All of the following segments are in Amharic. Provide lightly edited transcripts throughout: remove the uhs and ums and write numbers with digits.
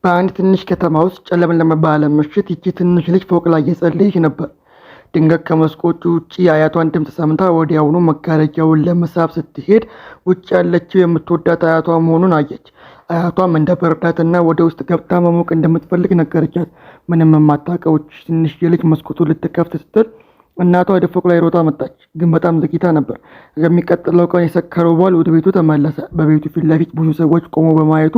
በአንድ ትንሽ ከተማ ውስጥ ጨለምለም ባለ ምሽት ይቺ ትንሽ ልጅ ፎቅ ላይ እየጸለየች ነበር። ድንገት ከመስኮቱ ውጭ የአያቷን ድምፅ ሰምታ ወዲያውኑ መጋረጃውን ለመሳብ ስትሄድ ውጭ ያለችው የምትወዳት አያቷ መሆኑን አየች። አያቷም እንደበረዳትና ወደ ውስጥ ገብታ መሞቅ እንደምትፈልግ ነገረቻት። ምንም የማታውቀው ትንሽ ልጅ መስኮቱን ልትከፍት ስትል እናቷ ወደ ፎቅ ላይ ሮጣ መጣች። ግን በጣም ዘግይታ ነበር። የሚቀጥለው ቀን የሰከረው ባል ወደ ቤቱ ተመለሰ። በቤቱ ፊት ለፊት ብዙ ሰዎች ቆመው በማየቱ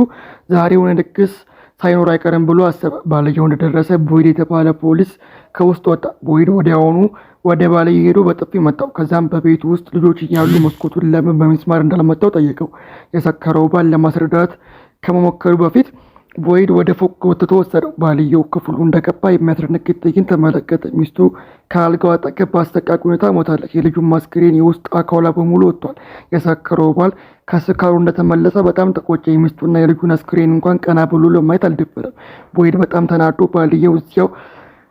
ዛሬውን ድግስ ሳይኖር አይቀርም ብሎ አሰበ። ባልየው እንደደረሰ ቦይድ የተባለ ፖሊስ ከውስጥ ወጣ። ቦይድ ወዲያውኑ ወደ ባልየው ሄዶ በጥፊ መታው። ከዛም በቤቱ ውስጥ ልጆች እያሉ መስኮቱን ለምን በሚስማር እንዳልመታው ጠየቀው። የሰከረው ባል ለማስረዳት ከመሞከሩ በፊት ቦይድ ወደ ፎቅ ጎትቶ ወሰደው። ባልየው ክፍሉ እንደገባ የሚያስደነግጥ ትዕይንት ተመለከተ። ሚስቱ ከአልጋው አጠገብ በአሰቃቂ ሁኔታ ሞታለች። የልጁን አስክሬን የውስጥ አካሏ በሙሉ ወጥቷል። የሰከረው ባል ከስካሩ እንደተመለሰ በጣም ተቆጨ። የሚስቱና የልጁን አስክሬን እንኳን ቀና ብሎ ለማየት አልደፈረም። ቦይድ በጣም ተናዶ ባልየው እዚያው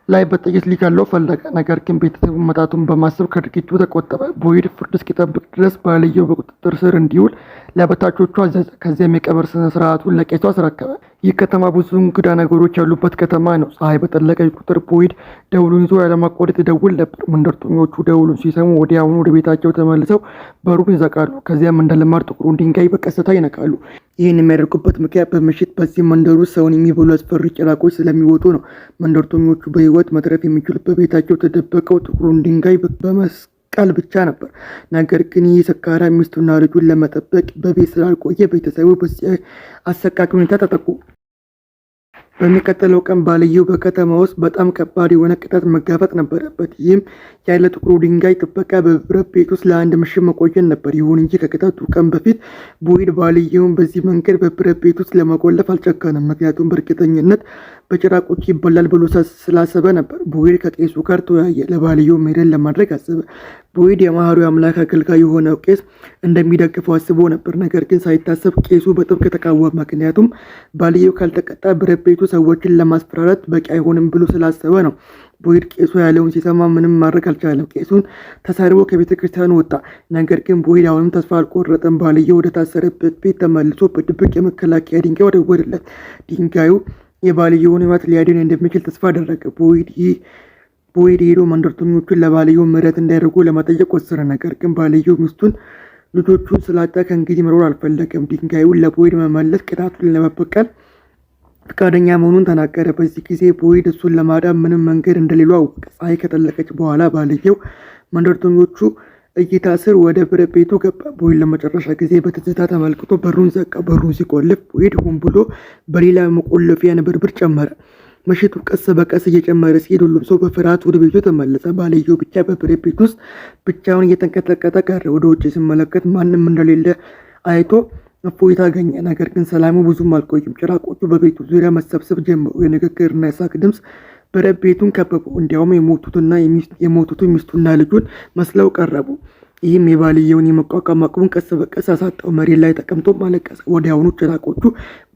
ላይ በጥይት ሊገለው ፈለገ። ነገር ግን ቤተሰቡ መጣቱን በማሰብ ከድርጊቱ ተቆጠበ። ቦይድ ፍርድ እስኪጠብቅ ድረስ ባልየው በቁጥጥር ስር እንዲውል ለበታቾቹ አዘዘ። ከዚያም የቀብር ስነ ስርዓቱን ለቄሱ አስረከበ። ይህ ከተማ ብዙ እንግዳ ነገሮች ያሉበት ከተማ ነው። ፀሐይ በጠለቀች ቁጥር ቦይድ ደውሉን ይዞ ያለማቋረጥ ይደውል ነበር። መንደርተኞቹ ደውሉን ሲሰሙ ወዲያውኑ ወደ ቤታቸው ተመልሰው በሩን ይዘጋሉ። ከዚያም እንደ ልማድ ጥቁሩን ድንጋይ በቀስታ ይነካሉ። ይህን የሚያደርጉበት ምክንያት በምሽት በዚህ መንደር ውስጥ ሰውን የሚበሉ አስፈሪ ጭራቆች ስለሚወጡ ነው። መንደርተኞቹ በህይወት መትረፍ የሚችሉት በቤታቸው ተደበቀው ጥቁሩን ድንጋይ በመስቀል ብቻ ነበር። ነገር ግን ይህ ሰካራም ሚስቱና ልጁን ለመጠበቅ በቤት ስላልቆየ ቤተሰቡ በዚህ አሰቃቂ ሁኔታ ተጠቁ። በሚቀጥለው ቀን ባልየው በከተማ ውስጥ በጣም ከባድ የሆነ ቅጣት መጋፈጥ ነበረበት። ይህም ያለ ጥቁሩ ድንጋይ ጥበቃ በብረት ቤት ውስጥ ለአንድ ምሽት መቆየት ነበር። ይሁን እንጂ ከቅጣቱ ቀን በፊት ቦይድ ባልየውን በዚህ መንገድ በብረት ቤት ውስጥ ለመቆለፍ አልጨከነም። ምክንያቱም በእርግጠኝነት በጭራቆች ይበላል ብሎ ስላሰበ ነበር። ቦይድ ከቄሱ ጋር ተወያየ። ለባልየው ምህረት ለማድረግ አሰበ። ቦይድ የመሐሪው አምላክ አገልጋይ የሆነው ቄስ እንደሚደግፈው አስቦ ነበር። ነገር ግን ሳይታሰብ ቄሱ በጥብቅ ተቃወመ። ምክንያቱም ባልየው ካልተቀጣ ብረት ቤቱ ሰዎችን ለማስፈራራት በቂ አይሆንም ብሎ ስላሰበ ነው። ቦይድ ቄሱ ያለውን ሲሰማ ምንም ማድረግ አልቻለም። ቄሱን ተሳርቦ ከቤተ ክርስቲያኑ ወጣ። ነገር ግን ቦይድ አሁንም ተስፋ አልቆረጠም። ባልየው ወደ ታሰረበት ቤት ተመልሶ በድብቅ የመከላከያ ድንጋይ ወረወረለት። ድንጋዩ የባልየውን ሕይወት ሊያድን እንደሚችል ተስፋ አደረገ። ቦይድ ሄዶ መንደርተኞቹን ለባልየው ምህረት እንዳያደርጉ ለመጠየቅ ወሰነ። ነገር ግን ባልየው ሚስቱን ልጆቹን ስላጣ ከእንግዲህ መኖር አልፈለገም። ድንጋዩን ለቦይድ መመለስ ቅጣቱን ለመበቀል ፈቃደኛ መሆኑን ተናገረ። በዚህ ጊዜ ቦይድ እሱን ለማዳን ምንም መንገድ እንደሌለው አወቀ። ፀሐይ ከጠለቀች በኋላ ባልየው መንደርተኞቹ እይታ ስር ወደ ብረት ቤቱ ገባ። ቦይድ ለመጨረሻ ጊዜ በትዝታ ተመልክቶ በሩን ዘጋ። በሩን ሲቆልፍ ቦይድ ሆን ብሎ በሌላ መቆለፊያ ንብርብር ጨመረ። ምሽቱ ቀስ በቀስ እየጨመረ ሲሄድ ሁሉም ሰው በፍርሃት ወደ ቤቱ ተመለሰ። ባልየው ብቻ በብረት ቤት ውስጥ ብቻውን እየተንቀጠቀጠ ቀረ። ወደ ውጭ ሲመለከት ማንም እንደሌለ አይቶ እፎይታ አገኘ። ነገር ግን ሰላሙ ብዙም አልቆይም። ጭራቆቹ በቤቱ ዙሪያ መሰብሰብ ጀመሩ። የንግግርና የሳቅ ድምፅ ብረት ቤቱን ከበቡ። እንዲያውም የሞቱት ሚስቱና ልጁን መስለው ቀረቡ። ይህም የባልየውን የመቋቋም አቅሙን ቀስ በቀስ አሳጣው። መሬት ላይ ተቀምጦ ማለቀሰ። ወዲያውኑ ጭራቆቹ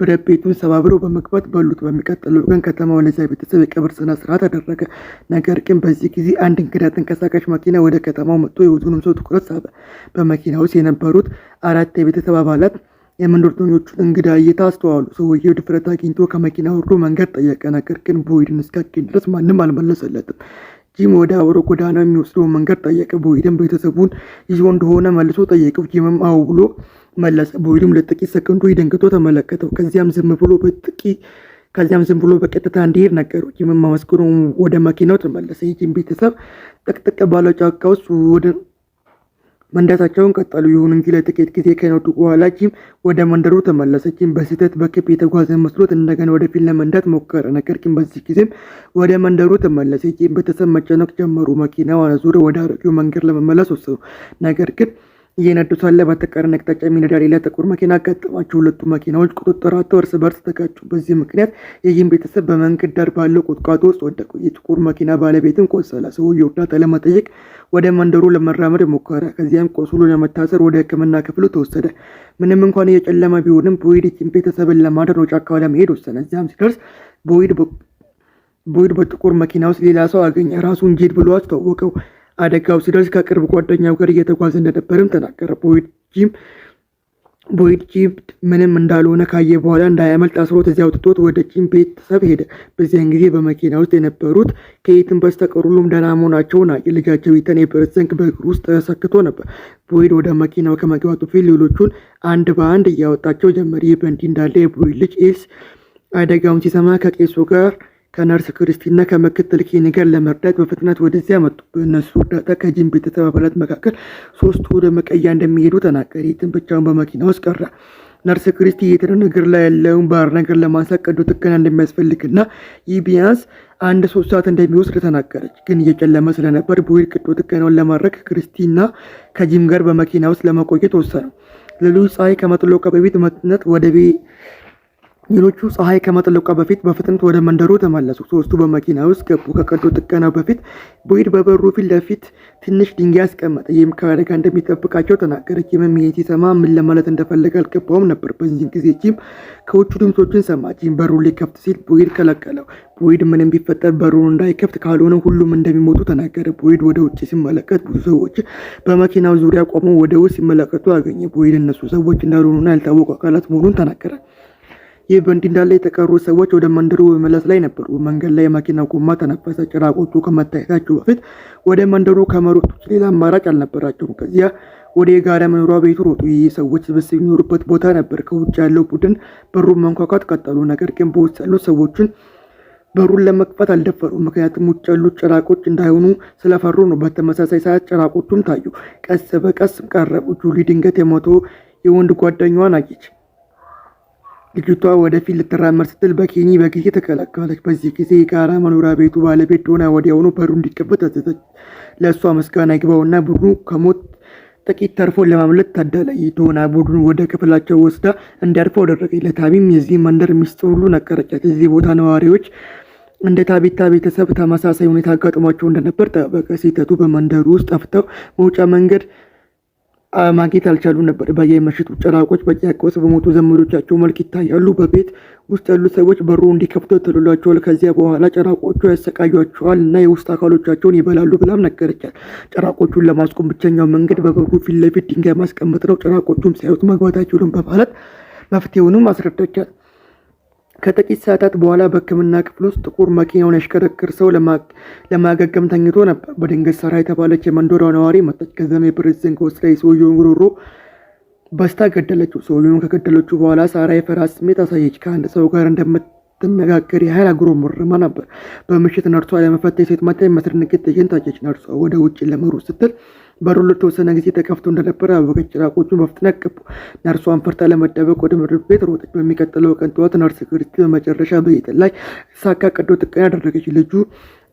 ብረት ቤቱን ሰባብረው በመግባት በሉት። በሚቀጥለው ቀን ከተማው ለዚያ ቤተሰብ የቀብር ስነ ስርዓት አደረገ። ነገር ግን በዚህ ጊዜ አንድ እንግዳ ተንቀሳቃሽ መኪና ወደ ከተማው መጥቶ የሁሉንም ሰው ትኩረት ሳበ። በመኪና ውስጥ የነበሩት 4 የቤተሰብ አባላት የመንደርተኞቹን እንግዳ እይታ አስተዋሉ። ሰውየው ድፍረት አግኝቶ ከመኪና ወርዶ መንገድ ጠየቀ። ነገር ግን ቦይድን እስኪያገኝ ድረስ ማንም አልመለሰለትም። ጂም ወደ አውሮ ጎዳና የሚወስደውን መንገድ ጠየቀ። ቦይድም ቤተሰቡን ይዞ እንደሆነ መልሶ ጠየቀው። ጂምም አዎ ብሎ መለሰ። ቦይድም ለጥቂት ሰከንዶች ደንግጦ ተመለከተው። ከዚያም ዝም ብሎ በቀጥታ እንዲሄድ ነገረው። ጂምም አመስግኖ ወደ መኪናው ተመለሰ። የጂም ቤተሰብ ጥቅጥቅ ባለው ጫካ ውስጥ ወደ መንዳታቸውን ቀጠሉ። ይሁን እንጂ ለጥቂት ጊዜ ከነዱ በኋላ ጂም ወደ መንደሩ ተመለሰ። ጂም በስህተት በክብ የተጓዘ መስሎት እንደገና ወደፊት ለመንዳት ሞከረ። ነገር ግን በዚህ ጊዜም ወደ መንደሩ ተመለሰ። ጂም ቤተሰብ መጨነቅ ጀመሩ። መኪናውን አዙረው ወደ አሮጌው መንገድ ለመመለስ ወሰኑ። ነገር ግን እየነዱ ሳለ በተቃራኒ አቅጣጫ የሚነዳ ሌላ ጥቁር መኪና አጋጠማቸው። ሁለቱ መኪናዎች ቁጥጥር አጥተው እርስ በርስ ተጋጩ። በዚህ ምክንያት የጂም ቤተሰብ በመንገድ ዳር ባለው ቁጥቋጦ ውስጥ ወደቁ። የጥቁር መኪና ባለቤትም ቆሰለ። ሰውየው እርዳታ ለመጠየቅ ወደ መንደሩ ለመራመድ ሞከረ። ከዚያም ቆስሎ ለመታሰር ወደ ሕክምና ክፍሉ ተወሰደ። ምንም እንኳን የጨለመ ቢሆንም ቦይድ የጂም ቤተሰብን ለማዳን ወደ ጫካው ለመሄድ ወሰነ። እዚያም ሲደርስ ቦይድ በጥቁር መኪና ውስጥ ሌላ ሰው አገኘ። ራሱን ጄድ ብሎ አስተዋወቀው። አደጋው ሲደርስ ከቅርብ ጓደኛው ጋር እየተጓዘ እንደነበርም ተናገረ። ቦይድ ጂም ቦይድ ጂፕድ ምንም እንዳልሆነ ካየ በኋላ እንዳያመልጥ አስሮት እዚያ አውጥቶት ወደ ጂም ቤተሰብ ሄደ። በዚያን ጊዜ በመኪና ውስጥ የነበሩት ከኢተን በስተቀር ሁሉም ደህና መሆናቸውን አየ። ልጃቸው ኢተን የብረት ዘንግ በእግሩ ውስጥ ተሰክቶ ነበር። ቦይድ ወደ መኪናው ከመግባቱ ፊት ሌሎቹን አንድ በአንድ እያወጣቸው ጀመር። ይህ በእንዲህ እንዳለ የቦይድ ልጅ ኤልስ አደጋውን ሲሰማ ከቄሱ ጋር ከነርስ ክርስቲና ከምክትል ኬኒ ጋር ለመርዳት በፍጥነት ወደዚያ መጡ። በእነሱ እርዳታ ከጂም ቤተሰብ አባላት መካከል 3ቱ ወደ መቀያ እንደሚሄዱ ተናገረ። ኢተን ብቻውን በመኪና ውስጥ ቀረ። ነርስ ክርስቲ የኢተን እግር ላይ ያለውን ባር ነገር ለማንሳት ቀዶ ጥገና እንደሚያስፈልግና ይህ ቢያንስ 1-3 ሰዓት እንደሚወስድ ተናገረች። ግን እየጨለመ ስለነበር ቦይድ ቀዶ ጥገናውን ለማድረግ ክርስቲና ከጂም ጋር በመኪና ውስጥ ለመቆየት ወሰኑ። ሌሎች ፀሐይ ከመጥለቋ በፊት በፍጥነት ወደ መንደሩ ተመለሱ። 3ቱ በመኪና ውስጥ ገቡ። ከቀዶ ጥገናው በፊት ቦይድ በበሩ ፊት ለፊት ትንሽ ድንጋይ አስቀመጠ። ይህም ከአደጋ እንደሚጠብቃቸው ተናገረ። ጂምም ይህን ሲሰማ ምን ለማለት እንደፈለገ አልገባውም ነበር። በዚህ ጊዜ ጂም ከውጭ ድምፆችን ሰማ። ጂም በሩን ሊከፍት ሲል ቦይድ ከለከለው። ቦይድ ምንም ቢፈጠር በሩን እንዳይከፍት ካልሆነ ሁሉም እንደሚሞቱ ተናገረ። ቦይድ ወደ ውጭ ሲመለከት ብዙ ሰዎች በመኪናው ዙሪያ ቆመው ወደ ውስጥ ሲመለከቱ አገኘ። ቦይድ እነሱ ሰዎች እንዳልሆኑና ያልታወቁ አካላት መሆኑን ተናገረ። ይህ በእንዲህ እንዳለ የተቀሩ ሰዎች ወደ መንደሩ በመመለስ ላይ ነበሩ። መንገድ ላይ የመኪናው ጎማ ተነፈሰ። ጭራቆቹ ከመታየታቸው በፊት ወደ መንደሩ ከመሮጥ ውጭ ሌላ አማራጭ አልነበራቸውም። ከዚያ ወደ የጋራ መኖሪያ ቤቱ ሮጡ። ይህ ሰዎች ስብስብ የሚኖሩበት ቦታ ነበር። ከውጭ ያለው ቡድን በሩን መንኳኳት ቀጠሉ። ነገር ግን በውስጥ ያሉት ሰዎችን በሩን ለመክፈት አልደፈሩም። ምክንያቱም ውጭ ያሉት ጭራቆች እንዳይሆኑ ስለፈሩ ነው። በተመሳሳይ ሰዓት ጭራቆቹም ታዩ። ቀስ በቀስ ቀረቡ። ጁሊ ድንገት የሞተው የወንድ ጓደኛዋን አየች። ልጅቷ ወደፊት ልትራመድ ስትል በኬኒ በጊዜ ተከለከለች። በዚህ ጊዜ የጋራ መኖሪያ ቤቱ ባለቤት ዶና ወዲያውኑ በሩ እንዲከፈት አዘዘች። ለእሷ ምስጋና ይግባውና ቡድኑ ከሞት ጥቂት ተርፎ ለማምለጥ ታደለ። ዶና ቡድኑ ወደ ክፍላቸው ወስዳ እንዲያርፈው አደረገች። ለታቢም የዚህ መንደር ሚስጥር ሁሉ ነገረቻት። የዚህ ቦታ ነዋሪዎች እንደ ታቢታ ቤተሰብ ተመሳሳይ ሁኔታ አጋጥሟቸው እንደነበር ጠበቀ። ስህተቱ በመንደሩ ውስጥ ጠፍተው መውጫ መንገድ ማግኘት አልቻሉም ነበር። በየምሽቱ ጭራቆች በጫካ ውስጥ በሞቱ ዘመዶቻቸው መልክ ይታያሉ። በቤት ውስጥ ያሉ ሰዎች በሩ እንዲከፍቱ ተልሏቸዋል። ከዚያ በኋላ ጭራቆቹ ያሰቃያቸዋል እና የውስጥ አካሎቻቸውን ይበላሉ ብላም ነገረቻል። ጭራቆቹን ለማስቆም ብቸኛው መንገድ በበሩ ፊት ለፊት ድንጋይ ማስቀመጥ ነው። ጭራቆቹም ሲያዩት መግባት አይችሉም በማለት መፍትሄውንም አስረዳቻል። ከጥቂት ሰዓታት በኋላ በሕክምና ክፍል ውስጥ ጥቁር መኪናውን ያሽከረክር ሰው ለማገገም ተኝቶ ነበር። በድንገት ሳራ የተባለች የመንደሯ ነዋሪ መጣች። ከዚያም የብረት ዘንግ ወስዳ የሰውየውን ጉሮሮ በስታ ገደለችው። ሰውየውን ከገደለችው በኋላ ሳራ የፍርሃት ስሜት አሳየች። ከአንድ ሰው ጋር እንደምትነጋገር ያህል አጉረመረመ ነበር። በምሽት ነርሷ ለመፈተሽ ስትመጣ የሚያስደነግጥ ትዕይንት ታየች። ነርሷ ወደ ውጭ ለመሮጥ ስትል በሩ ለተወሰነ ጊዜ ተከፍቶ እንደነበረ አወቀች። ጭራቆቹን በፍጥነት ገቡ። ነርሷን ፈርታ ለመደበቅ ወደ ምግብ ቤት ሮጠች። በሚቀጥለው ቀን ጠዋት ነርስ ክርስቲ በመጨረሻ በኢተን ላይ ሳካ ቀዶ ጥገና ያደረገች። ልጁ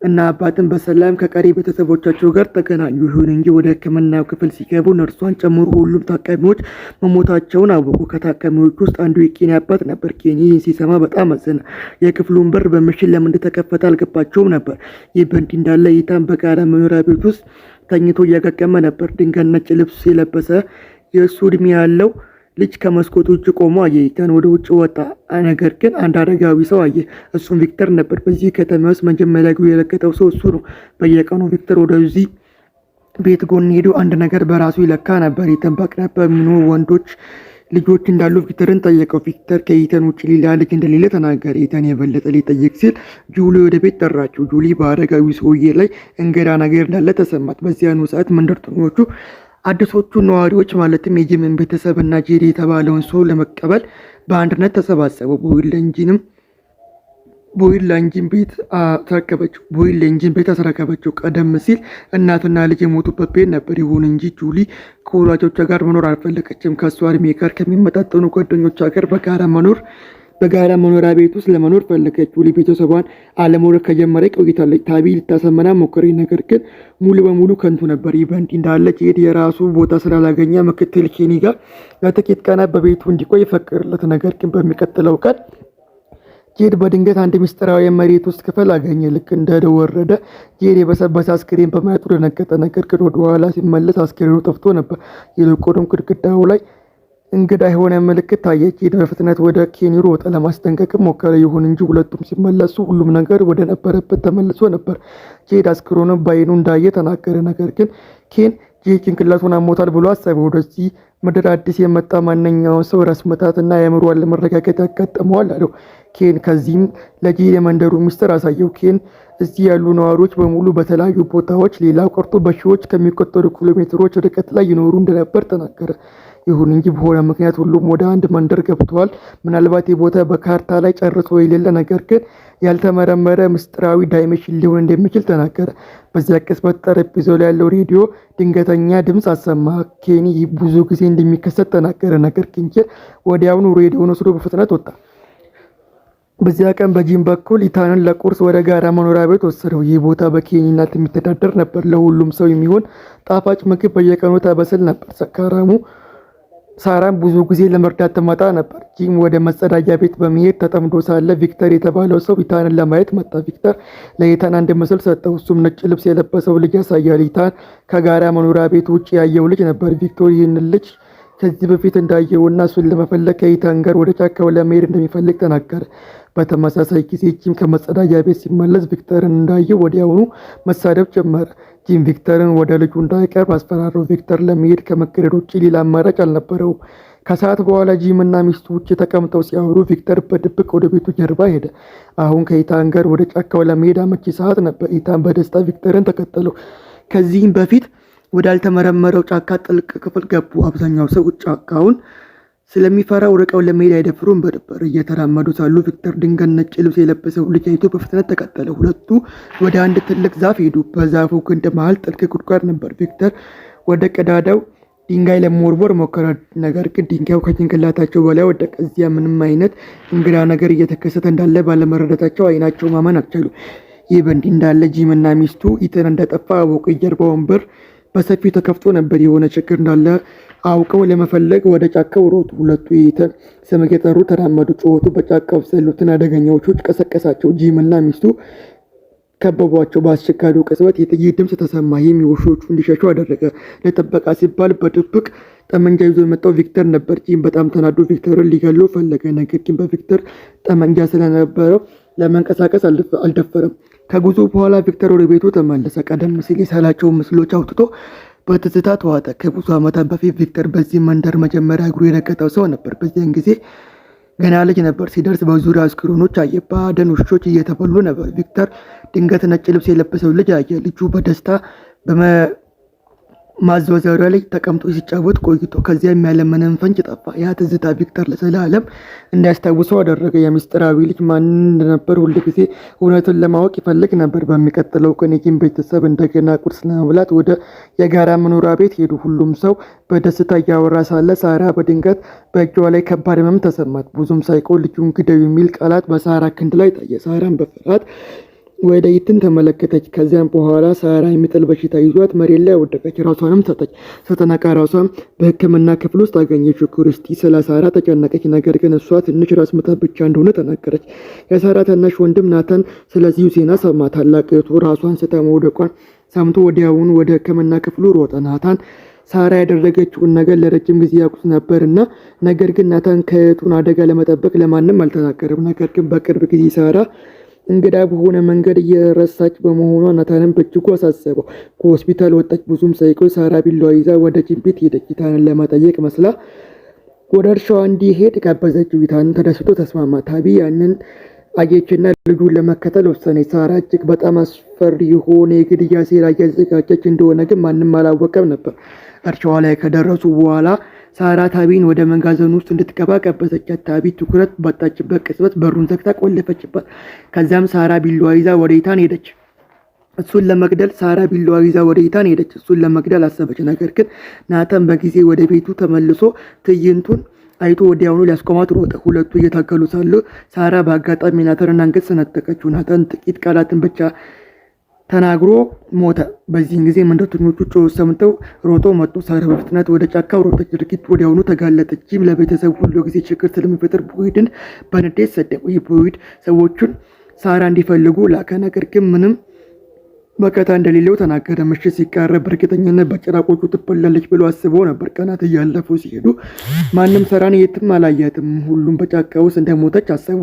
እና አባትን በሰላም ከቀሪ ቤተሰቦቻቸው ጋር ተገናኙ። ይሁን እንጂ ወደ ሕክምናው ክፍል ሲገቡ ነርሷን ጨምሮ ሁሉም ታካሚዎች መሞታቸውን አወቁ። ከታካሚዎቹ ውስጥ አንዱ የኬኒ አባት ነበር። ኬኒ ይህን ሲሰማ በጣም አዘነ። የክፍሉን በር በምሽት ለምን እንደተከፈተ አልገባቸውም ነበር። ይህ በእንዲህ እንዳለ ኢታን በጋራ መኖሪያ ቤት ውስጥ ተኝቶ እያገገመ ነበር። ድንገት ነጭ ልብስ የለበሰ የእሱ ዕድሜ ያለው ልጅ ከመስኮቱ ውጭ ቆሞ አየ። ኢታን ወደ ውጭ ወጣ። ነገር ግን አንድ አደጋዊ ሰው አየ። እሱም ቪክተር ነበር። በዚህ ከተማ ውስጥ መጀመሪያ የለቀቀው ሰው እሱ ነው። በየቀኑ ቪክተር ወደዚህ ቤት ጎን ሄዶ አንድ ነገር በራሱ ይለካ ነበር። ኢታን በአቅራቢያው የሚኖሩ ወንዶች ልጆች እንዳሉ ቪክተርን ጠየቀው። ቪክተር ከኢታን ውጭ ሌላ ልጅ እንደሌለ ተናገረ። ኢታን የበለጠ ሊጠየቅ ሲል ጁሊ ወደ ቤት ጠራችው። ጁሊ በአደጋዊ ሰውዬ ላይ እንግዳ ነገር እንዳለ ተሰማት። በዚያኑ ሰዓት መንደርተኞቹ አዲሶቹ ነዋሪዎች ማለትም የጂምን ቤተሰብና ጄሪ የተባለውን ሰው ለመቀበል በአንድነት ተሰባሰቡ። ቦይድ ለኢንጂን ቤት አስረከበችው። ቀደም ሲል እናትና ልጅ የሞቱበት ቤት ነበር። ይሁን እንጂ ጁሊ ከወላጆቿ ጋር መኖር አልፈለገችም። ከእሷ እድሜ ጋር ከሚመጣጠኑ ጓደኞቿ ጋር በጋራ መኖሪያ ቤት ውስጥ ለመኖር ፈለገች። ጁሊ ቤተሰቧን አለመውደድ ከጀመረች ቆይታለች። ታቢ ልታሰመና ሞከረች፣ ነገር ግን ሙሉ በሙሉ ከንቱ ነበር። ይህ በእንዲህ እንዳለ ጄድ የራሱ ቦታ ስላላገኘ ምክትል ኬኒ ጋር ለጥቂት ቀናት በቤቱ እንዲቆይ ፈቀደለት። ነገር ግን በሚቀጥለው ቀን ጄድ በድንገት አንድ ምስጢራዊ የመሬት ውስጥ ክፍል አገኘ። ልክ እንደወረደ ጄድ የበሰበሰ አስክሬን በማየቱ ደነገጠ። ነገር ግን ወደኋላ ሲመለስ አስክሬኑ ጠፍቶ ነበር። ይልቁንም ግድግዳው ላይ እንግዳ የሆነ ምልክት ታየ። ጄድ በፍጥነት ወደ ኬኒ ሮጠ፣ ለማስጠንቀቅም ሞከረ። ይሁን እንጂ ሁለቱም ሲመለሱ ሁሉም ነገር ወደ ነበረበት ተመልሶ ነበር። ጄድ አስክሬኑን በዓይኑ እንዳየ ተናገረ። ነገር ግን ኬን ጄድ ጭንቅላቱን አሞታል ብሎ አሰበ። ወደዚህ ምድር አዲስ የመጣ ማንኛውም ሰው ራስ ምታትና የአእምሮ አለመረጋጋት ያጋጥመዋል አለው ኬን። ከዚህም ለጂ የመንደሩ ሚስጥር አሳየው። ኬን እዚህ ያሉ ነዋሪዎች በሙሉ በተለያዩ ቦታዎች፣ ሌላው ቀርቶ በሺዎች ከሚቆጠሩ ኪሎ ሜትሮች ርቀት ላይ ይኖሩ እንደነበር ተናገረ። ይሁን እንጂ በሆነ ምክንያት ሁሉም ወደ አንድ መንደር ገብተዋል። ምናልባት የቦታ በካርታ ላይ ጨርሶ የሌለ ነገር ግን ያልተመረመረ ምስጢራዊ ዳይሜንሽን ሊሆን እንደሚችል ተናገረ። በዚያ ቅጽበት ጠረጴዛው ላይ ያለው ሬዲዮ ድንገተኛ ድምፅ አሰማ። ኬኒ ይህ ብዙ ጊዜ እንደሚከሰት ተናገረ። ነገር ግን ወዲያውኑ ሬዲዮን ወስዶ በፍጥነት ወጣ። በዚያ ቀን በጂም በኩል ኢታንን ለቁርስ ወደ ጋራ መኖሪያ ቤት ወሰደው። ይህ ቦታ በኬኒ እናት የሚተዳደር ነበር። ለሁሉም ሰው የሚሆን ጣፋጭ ምግብ በየቀኑ ታበስል ነበር። ሰካራሙ ሳራም ብዙ ጊዜ ለመርዳት ትመጣ ነበር። ጂም ወደ መጸዳጃ ቤት በመሄድ ተጠምዶ ሳለ ቪክተር የተባለው ሰው ኢታንን ለማየት መጣ። ቪክተር ለኢታን አንድ ምስል ሰጠው። እሱም ነጭ ልብስ የለበሰው ልጅ ያሳያል። ኢታን ከጋራ መኖሪያ ቤት ውጭ ያየው ልጅ ነበር። ቪክተር ይህንን ልጅ ከዚህ በፊት እንዳየውና እሱን ለመፈለግ ከኢታን ጋር ወደ ጫካው ለመሄድ እንደሚፈልግ ተናገረ። በተመሳሳይ ጊዜ ጂም ከመጸዳጃ ቤት ሲመለስ ቪክተርን እንዳየው ወዲያውኑ መሳደብ ጀመረ። ጂም ቪክተርን ወደ ልጁ እንዳይቀርብ አስፈራረው። ቪክተር ለመሄድ ከመገደድ ውጭ ሌላ አማራጭ አልነበረውም። ከሰዓት በኋላ ጂም እና ሚስቱ ውጭ ተቀምጠው ሲያወሩ ቪክተር በድብቅ ወደ ቤቱ ጀርባ ሄደ። አሁን ከኢታን ጋር ወደ ጫካው ለመሄድ አመቺ ሰዓት ነበር። ኢታን በደስታ ቪክተርን ተከተለው። ከዚህም በፊት ወዳልተመረመረው ጫካ ጥልቅ ክፍል ገቡ። አብዛኛው ሰው ጫካውን ስለሚፈራው ርቀው ለመሄድ አይደፍሩም ነበር። እየተራመዱ ሳሉ ቪክተር ድንገት ነጭ ልብስ የለበሰው ልጅ አይቶ በፍጥነት ተከተለ። ሁለቱ ወደ አንድ ትልቅ ዛፍ ሄዱ። በዛፉ ግንድ መሃል ጥልቅ ጉድጓድ ነበር። ቪክተር ወደ ቀዳዳው ድንጋይ ለመወርወር ሞከረ። ነገር ግን ድንጋዩ ከጭንቅላታቸው በላይ ወደቀ። እዚያ ምንም አይነት እንግዳ ነገር እየተከሰተ እንዳለ ባለመረዳታቸው አይናቸው ማመን አልቻሉ። ይህ በእንዲህ እንዳለ ጂም እና ሚስቱ ኢታን እንደጠፋ አወቁ። የጀርባውን በር በሰፊው ተከፍቶ ነበር። የሆነ ችግር እንዳለ አውቀው ለመፈለግ ወደ ጫካው ሮጡ። ሁለቱ የኢታን ስም እየጠሩ ተራመዱ። ጩኸቱ በጫካው ውስጥ ያሉትን አደገኛ ውሾች ቀሰቀሳቸው። ጂም እና ሚስቱ ከበቧቸው። በአስቸጋሪው ቅጽበት የጥይት ድምፅ ተሰማ። ይህም ውሾቹ እንዲሸሹ አደረገ። ለጥበቃ ሲባል በድብቅ ጠመንጃ ይዞ የመጣው ቪክተር ነበር። ጂም በጣም ተናዶ ቪክተርን ሊገለው ፈለገ። ነገር ግን በቪክተር ጠመንጃ ስለነበረው ለመንቀሳቀስ አልደፈረም። ከጉዞ በኋላ ቪክተር ወደ ቤቱ ተመለሰ። ቀደም ሲል የሳላቸውን ምስሎች አውጥቶ በትዝታ ተዋጠ። ከብዙ ዓመታት በፊት ቪክተር በዚህ መንደር መጀመሪያ እግሩ የረገጠው ሰው ነበር። በዚያን ጊዜ ገና ልጅ ነበር። ሲደርስ በዙሪያ አስክሬኖች አየ። በአደን ውሾች እየተበሉ ነበር። ቪክተር ድንገት ነጭ ልብስ የለበሰው ልጅ አየ። ልጁ በደስታ ማዘዋወሪያ ላይ ተቀምጦ ሲጫወት ቆይቶ ከዚያም ያለምንም ፍንጭ ጠፋ። ያ ትዝታ ቪክተር ለዘላለም እንዲያስታውሰው አደረገ። የምስጢራዊ ልጅ ማን እንደነበር ሁል ጊዜ እውነቱን ለማወቅ ይፈልግ ነበር። በሚቀጥለው ቀን የጂም ቤተሰብ እንደገና ቁርስ ለመብላት ወደ የጋራ መኖሪያ ቤት ሄዱ። ሁሉም ሰው በደስታ እያወራ ሳለ ሳራ በድንገት በእጇ ላይ ከባድ ህመም ተሰማት። ብዙም ሳይቆይ ልጁን ግደው የሚል ቃላት በሳራ ክንድ ላይ ታየ። ሳራን በፍርሃት ወደ ኢታን ተመለከተች። ከዚያም በኋላ ሳራ የሚጥል በሽታ ይዟት መሬት ላይ ወደቀች። ራሷንም ሰጠች። ስትነቃ ራሷን በሕክምና ክፍል ውስጥ አገኘችው። ክርስቲ ስለ ሳራ ተጨነቀች። ነገር ግን እሷ ትንሽ ራስ ምታት ብቻ እንደሆነ ተናገረች። የሳራ ታናሽ ወንድም ናታን ስለዚሁ ዜና ሰማ። ታላቅ እህቱ ራሷን ስታ መውደቋን ሰምቶ ወዲያውኑ ወደ ሕክምና ክፍሉ ሮጠ። ናታን ሳራ ያደረገችውን ነገር ለረጅም ጊዜ ያውቁት ነበርና ነገር ግን ናታን ከእህቱን አደጋ ለመጠበቅ ለማንም አልተናገረም። ነገር ግን በቅርብ ጊዜ ሳራ እንግዳ በሆነ መንገድ እየረሳች በመሆኗ ናታንን በእጅጉ አሳሰበው። ከሆስፒታል ወጣች። ብዙም ሳይቆይ ሳራ ቢላዋ ይዛ ወደ ጂም ቤት ሄደች። ኢታንን ለመጠየቅ መስላ ወደ እርሻዋ እንዲሄድ ጋበዘችው። ኢታንን ተደስቶ ተስማማ። ታቢ ያንን አየችና ልጁን ለመከተል ወሰነች። ሳራ እጅግ በጣም አስፈሪ የሆነ የግድያ ሴራ እያዘጋጀች እንደሆነ ግን ማንም አላወቀም ነበር። እርሻዋ ላይ ከደረሱ በኋላ ሳራ ታቢን ወደ መጋዘኑ ውስጥ እንድትገባ ቀበሰቻት። ታቢ ትኩረት ባጣችበት ቅጽበት በሩን ዘግታ ቆለፈችበት። ከዚያም ሳራ ቢላዋ ይዛ ወደ ኢታን ሄደች። እሱን ለመግደል አሰበች። ነገር ግን ናታን በጊዜ ወደ ቤቱ ተመልሶ ትዕይንቱን አይቶ ወዲያውኑ ሊያስቆማት ሮጠ። ሁለቱ እየታገሉ ሳሉ ሳራ በአጋጣሚ ናታንን አንገት ሰነጠቀችው። ናታን ጥቂት ቃላትን ብቻ ተናግሮ ሞተ። በዚህን ጊዜ መንደርተኞቹ ጩኸት ሰምተው ሮጦ መጡ። ሳራ በፍጥነት ወደ ጫካው ሮጠች። ድርጊቱ ወዲያውኑ ተጋለጠች። ጂም ለቤተሰቡ ሁሉ ጊዜ ችግር ስለሚፈጥር ቦይድን በንዴት ሰደበው። ይህ ቦይድ ሰዎቹን ሳራ እንዲፈልጉ ላከ። ነገር ግን ምንም መከታ እንደሌለው ተናገረ። ምሽት ሲቃረብ በእርግጠኝነት በጭራቆቹ ትበላለች ብሎ አስበው ነበር። ቀናት እያለፉ ሲሄዱ ማንም ሳራን የትም አላያትም። ሁሉም በጫካ ውስጥ እንደሞተች አሰቡ።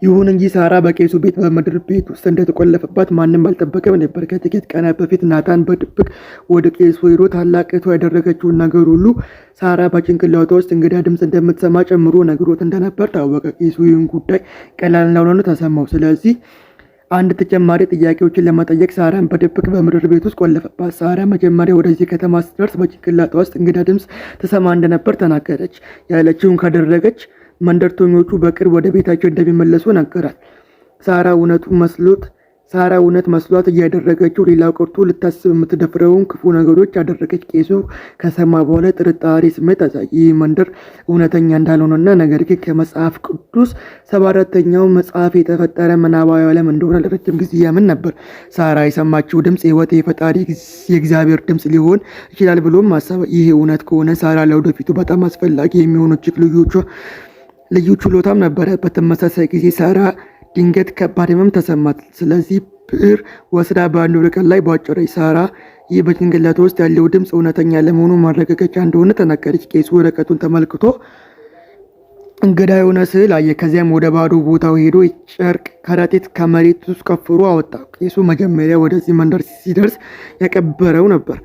ይሁን እንጂ ሳራ በቄሱ ቤት በምድር ቤት ውስጥ እንደተቆለፈባት ማንም አልጠበቀም ነበር። ከጥቂት ቀናት በፊት ናታን በድብቅ ወደ ቄሱ ሄዶ ታላቅቷ ያደረገችውን ነገር ሁሉ ሳራ በጭንቅላቷ ውስጥ እንግዳ ድምፅ እንደምትሰማ ጨምሮ ነግሮት እንደነበር ታወቀ። ቄሱ ይህን ጉዳይ ቀላል እንዳልሆነ ተሰማው። ስለዚህ አንድ ተጨማሪ ጥያቄዎችን ለመጠየቅ ሳራን በድብቅ በምድር ቤት ውስጥ ቆለፈባት። ሳራ መጀመሪያ ወደዚህ ከተማ ስትደርስ በጭንቅላቷ ውስጥ እንግዳ ድምፅ ተሰማ እንደነበር ተናገረች። ያለችውን ካደረገች መንደርተኞቹ በቅርብ ወደ ቤታቸው እንደሚመለሱ ነገራት። ሳራ እውነት መስሏት እያደረገችው ሌላው ቀርቶ ልታስብ የምትደፍረውን ክፉ ነገሮች አደረገች። ቄሱ ከሰማ በኋላ ጥርጣሬ ስሜት አሳየ። ይህ መንደር እውነተኛ እንዳልሆነና ነገር ግን ከመጽሐፍ ቅዱስ 74ኛው መጽሐፍ የተፈጠረ ምናባዊ ዓለም እንደሆነ ለረጅም ጊዜ ያምን ነበር። ሳራ የሰማችው ድምፅ የሕይወት የፈጣሪ የእግዚአብሔር ድምፅ ሊሆን ይችላል ብሎም አሰበ። ይህ እውነት ከሆነ ሳራ ለወደፊቱ በጣም አስፈላጊ የሚሆኑ እጅግ ልዩ ችሎታም ነበረ። በተመሳሳይ ጊዜ ሳራ ድንገት ከባድ ህመም ተሰማት። ስለዚህ ብዕር ወስዳ በአንድ ወረቀት ላይ ቧጨረች። ሳራ ይህ በጭንቅላቷ ውስጥ ያለው ድምፅ እውነተኛ ለመሆኑ ማረጋገጫ እንደሆነ ተናገረች። ቄሱ ወረቀቱን ተመልክቶ እንግዳ የሆነ ስዕል አየ። ከዚያም ወደ ባዶ ቦታው ሄዶ ጨርቅ ከረጢት ከመሬት ውስጥ ቆፍሮ አወጣ። ቄሱ መጀመሪያ ወደዚህ መንደር ሲደርስ ያቀበረው ነበር።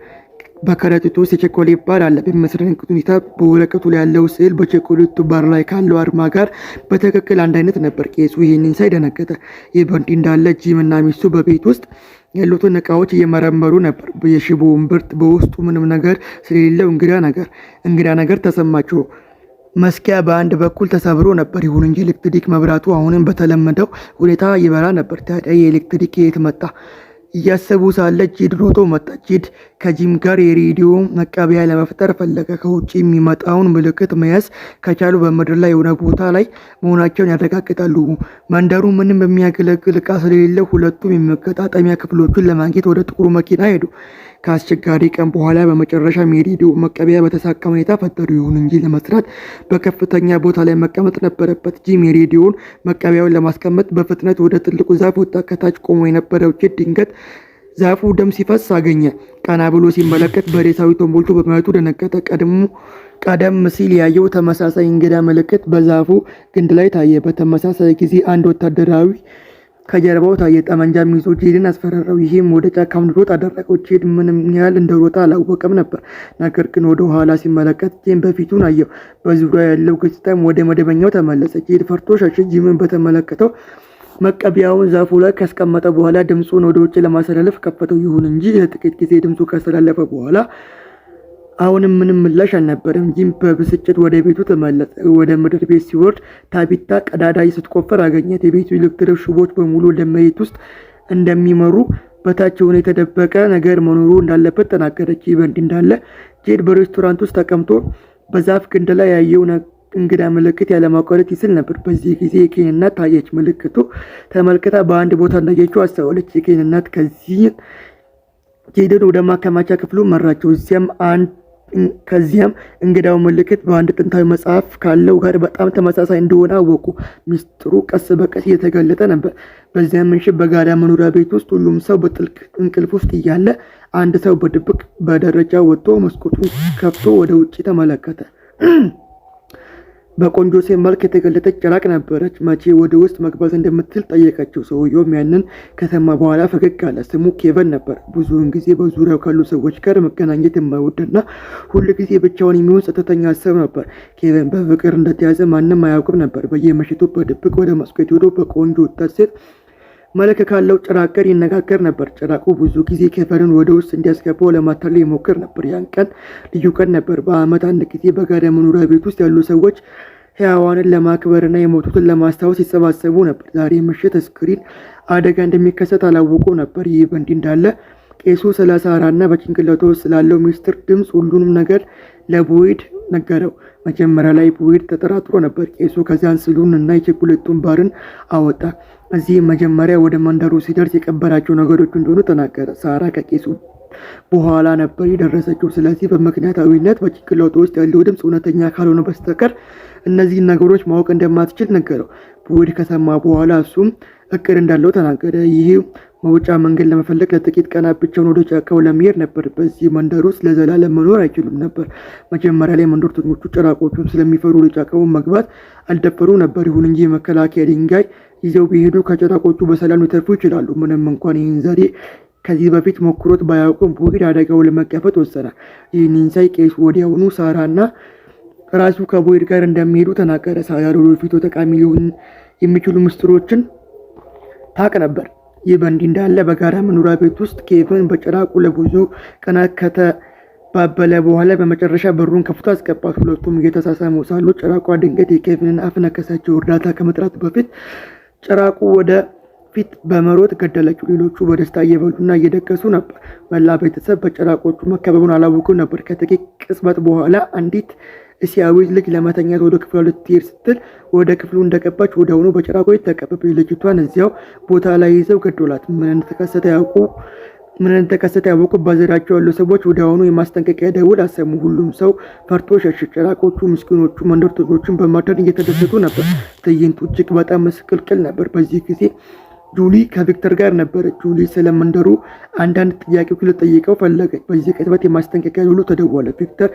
በከረጢቱ ውስጥ የቸኮሌት ባር አለ። በሚያስደንቅ ሁኔታ በወረቀቱ ላይ ያለው ስዕል በቸኮሌቱ ባር ላይ ካለው አርማ ጋር በትክክል አንድ አይነት ነበር። ቄሱ ይህንን ሳይ ደነገጠ። ይህ በእንዲህ እንዳለ ጂም እና ሚስቱ በቤት ውስጥ ያሉትን እቃዎች እየመረመሩ ነበር። የሽቦ እምብርት በውስጡ ምንም ነገር ስለሌለው እንግዳ ነገር ተሰማቸው። መስኪያ በአንድ በኩል ተሰብሮ ነበር። ይሁን እንጂ ኤሌክትሪክ መብራቱ አሁንም በተለመደው ሁኔታ ይበራ ነበር። ታዲያ የኤሌክትሪክ የት መጣ? እያሰቡ ሳለ ጂድ ሮጦ መጣ። ጂድ ከጂም ጋር የሬዲዮ መቀበያ ለመፍጠር ፈለገ። ከውጭ የሚመጣውን ምልክት መያዝ ከቻሉ በምድር ላይ የሆነ ቦታ ላይ መሆናቸውን ያረጋግጣሉ። መንደሩ ምንም የሚያገለግል እቃ ስለሌለው ሁለቱም የመገጣጠሚያ ክፍሎቹን ለማግኘት ወደ ጥቁሩ መኪና ሄዱ። ከአስቸጋሪ ቀን በኋላ በመጨረሻም የሬዲዮ መቀበያ በተሳካ ሁኔታ ፈጠሩ። ይሁን እንጂ ለመስራት በከፍተኛ ቦታ ላይ መቀመጥ ነበረበት። ጂም የሬዲዮን መቀበያውን ለማስቀመጥ በፍጥነት ወደ ትልቁ ዛፍ ወጣ። ከታች ቆሞ የነበረው ጂድ ድንገት ዛፉ ደም ሲፈስ አገኘ። ቀና ብሎ ሲመለከት በሬሳዊ ተሞልቶ በማየቱ ደነገጠ። ቀደም ሲል ያየው ተመሳሳይ እንግዳ ምልክት በዛፉ ግንድ ላይ ታየ። በተመሳሳይ ጊዜ አንድ ወታደራዊ ከጀርባው ታየ። ጠመንጃም ይዞ ጂድን አስፈራራው። ይህም ወደ ጫካው እንዲሮጥ አደረገው። ጂድ ምንም ያህል እንደሮጠ አላወቀም ነበር። ነገር ግን ወደ ኋላ ሲመለከት ጂም በፊቱን አየው። በዙሪያ ያለው ገጽታም ወደ መደበኛው ተመለሰ። ጂድ ፈርቶ ሸሸ። ጂምን በተመለከተው መቀበያውን ዛፉ ላይ ካስቀመጠ በኋላ ድምፁን ወደ ውጭ ለማስተላለፍ ከፈተው። ይሁን እንጂ ለጥቂት ጊዜ ድምፁ ካስተላለፈ በኋላ አሁንም ምንም ምላሽ አልነበረም። ጂም በብስጭት ወደ ቤቱ ተመለሰ። ወደ ምድር ቤት ሲወርድ ታቢታ ቀዳዳ ስትቆፍር አገኘት። የቤቱ ኤሌክትሪክ ሽቦች በሙሉ ወደ መሬት ውስጥ እንደሚመሩ በታች ሆነ የተደበቀ ነገር መኖሩ እንዳለበት ተናገረች። ይህ በእንዲህ እንዳለ ጄድ በሬስቶራንት ውስጥ ተቀምጦ በዛፍ ግንድ ላይ ያየው እንግዳ ምልክት ያለማቋረጥ ይስል ነበር። በዚህ ጊዜ የኬን እናት ታየች። ምልክቱ ተመልክታ በአንድ ቦታ እንዳየችው አስተዋለች። የኬን እናት ጄድን ወደ ማከማቻ ክፍሉ መራቸው። ከዚያም እንግዳው ምልክት በአንድ ጥንታዊ መጽሐፍ ካለው ጋር በጣም ተመሳሳይ እንደሆነ አወቁ። ሚስጥሩ ቀስ በቀስ እየተገለጠ ነበር። በዚያም ምሽት በጋራ መኖሪያ ቤት ውስጥ ሁሉም ሰው በጥልቅ እንቅልፍ ውስጥ እያለ አንድ ሰው በድብቅ በደረጃ ወጥቶ መስኮቱን ከፍቶ ወደ ውጭ ተመለከተ። በቆንጆ ሴት መልክ የተገለጠች ጭራቅ ነበረች። መቼ ወደ ውስጥ መግባት እንደምትል ጠየቀችው። ሰውየውም ያንን ከተማ በኋላ ፈገግ አለ። ስሙ ኬቨን ነበር። ብዙውን ጊዜ በዙሪያው ካሉ ሰዎች ጋር መገናኘት የማይወድና ሁል ጊዜ ብቻውን የሚሆን ጸጥተኛ ሰው ነበር። ኬቨን በፍቅር እንደተያዘ ማንም አያውቅም ነበር። በየምሽቱ በድብቅ ወደ መስኮት ሄዶ በቆንጆ ወጣት ሴት መልክ ካለው ጭራቅ ጋር ይነጋገር ነበር። ጭራቁ ብዙ ጊዜ ኬቨንን ወደ ውስጥ እንዲያስገባው ለማታለል ይሞክር ነበር። ያን ቀን ልዩ ቀን ነበር። በዓመት አንድ ጊዜ በጋራ መኖሪያ ቤት ውስጥ ያሉ ሰዎች ሕያዋንን ለማክበርና የሞቱትን ለማስታወስ ይሰባሰቡ ነበር። ዛሬ ምሽት ስክሪን አደጋ እንደሚከሰት አላወቁ ነበር። ይህ በእንዲህ እንዳለ ቄሱ ስለ ሳራና በጭንቅላቱ ውስጥ ስላለው ሚስጥር ድምፅ ሁሉንም ነገር ለቦይድ ነገረው። መጀመሪያ ላይ ቦይድ ተጠራጥሮ ነበር። ቄሱ ከዚያን ስዕሉን እና የቸኮሌቱን ባርን አወጣ። እዚህ መጀመሪያ ወደ መንደሩ ሲደርስ የቀበራቸው ነገሮች እንደሆኑ ተናገረ። ሳራ ከቄሱ በኋላ ነበር የደረሰችው። ስለዚህ በምክንያታዊነት በጭንቅላቱ ውስጥ ያለው ድምፅ እውነተኛ ካልሆነ በስተቀር እነዚህን ነገሮች ማወቅ እንደማትችል ነገረው። ቦይድ ከሰማ በኋላ እሱም እቅድ እንዳለው ተናገረ። ይህ መውጫ መንገድ ለመፈለግ ለጥቂት ቀናት ብቻውን ወደ ጫካው ለመሄድ ነበር። በዚህ መንደር ውስጥ ለዘላለም መኖር አይችሉም ነበር። መጀመሪያ ላይ መንደርተኞቹ ጭራቆቹን ስለሚፈሩ ወደ ጫካው መግባት አልደፈሩ ነበር። ይሁን እንጂ የመከላከያ ድንጋይ ይዘው ቢሄዱ ከጭራቆቹ በሰላም ሊተርፉ ይችላሉ። ምንም እንኳን ይህን ዘዴ ከዚህ በፊት ሞክሮት ባያውቅም ቦይድ አደጋው ለመጋፈጥ ወሰነ። ይህንን ሳይ ቄሱ ወዲያውኑ ሳራና ራሱ ከቦይድ ጋር እንደሚሄዱ ተናገረ። ሳራ ወደፊቱ ጠቃሚ ሊሆን የሚችሉ ምስጢሮችን ታውቅ ነበር። ይህ በእንዲህ እንዳለ በጋራ መኖሪያ ቤት ውስጥ ኬቪን በጭራቁ ለብዙ ቀናት ከተባበለ በኋላ በመጨረሻ በሩን ከፍቶ አስገባት። ሁለቱም እየተሳሳሙ ሳሉ ጭራቋ ድንገት የኬቪንን አፍ ነከሰችው። እርዳታ ከመጥራት በፊት ጭራቁ ወደ ፊት በመሮጥ ገደለችው። ሌሎቹ በደስታ እየበሉና እየደገሱ ነበር። መላ ቤተሰብ በጭራቆቹ መከበቡን አላወቁም ነበር። ከጥቂት ቅጽበት በኋላ አንዲት እስያዊት ልጅ ለመተኛት ወደ ክፍሏ ልትሄድ ስትል ወደ ክፍሉ እንደገባች ወዲያውኑ በጭራቆች ተከበበች። ልጅቷን እዚያው ቦታ ላይ ይዘው ገደሏት። ምን እንደተከሰተ ያወቁ በዙሪያቸው ያሉ ሰዎች ወዲያውኑ የማስጠንቀቂያ ደውል አሰሙ። ሁሉም ሰው ፈርቶ ሸሽ። ጭራቆቹ ምስኪኖቹ መንደርተኞቹን በማዳን እየተደሰቱ ነበር። ትዕይንቱ እጅግ በጣም መስቀልቅል ነበር። በዚህ ጊዜ ጁሊ ከቪክተር ጋር ነበረች። ጁሊ ስለ መንደሩ አንዳንድ ጥያቄዎች ልጠይቀው ፈለገች። በዚህ ቅጽበት የማስጠንቀቂያ ደውሉ ተደወለ። ቪክተር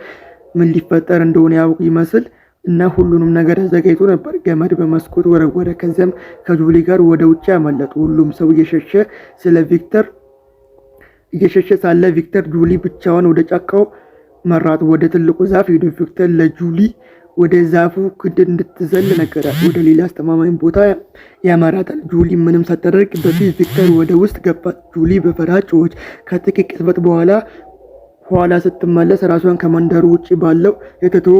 ምን ሊፈጠር እንደሆነ ያውቅ ይመስል እና ሁሉንም ነገር አዘጋጅቶ ነበር። ገመድ በመስኮት ወረወረ። ከዚያም ከጁሊ ጋር ወደ ውጭ ያመለጡ። ሁሉም ሰው እየሸሸ ሳለ ቪክተር ጁሊ ብቻዋን ወደ ጫካው መራት። ወደ ትልቁ ዛፍ ሄዱ። ቪክተር ለጁሊ ወደ ዛፉ ክድን እንድትዘል ነገራት። ወደ ሌላ አስተማማኝ ቦታ ያመራታል። ጁሊ ምንም ሳታደርግ በፊት ቪክተር ወደ ውስጥ ገባት። ጁሊ በፍርሃት ጮኸች። ከጥቂት ቅጽበት በኋላ ኋላ ስትመለስ ራሷን ከመንደሩ ውጭ ባለው የተተወ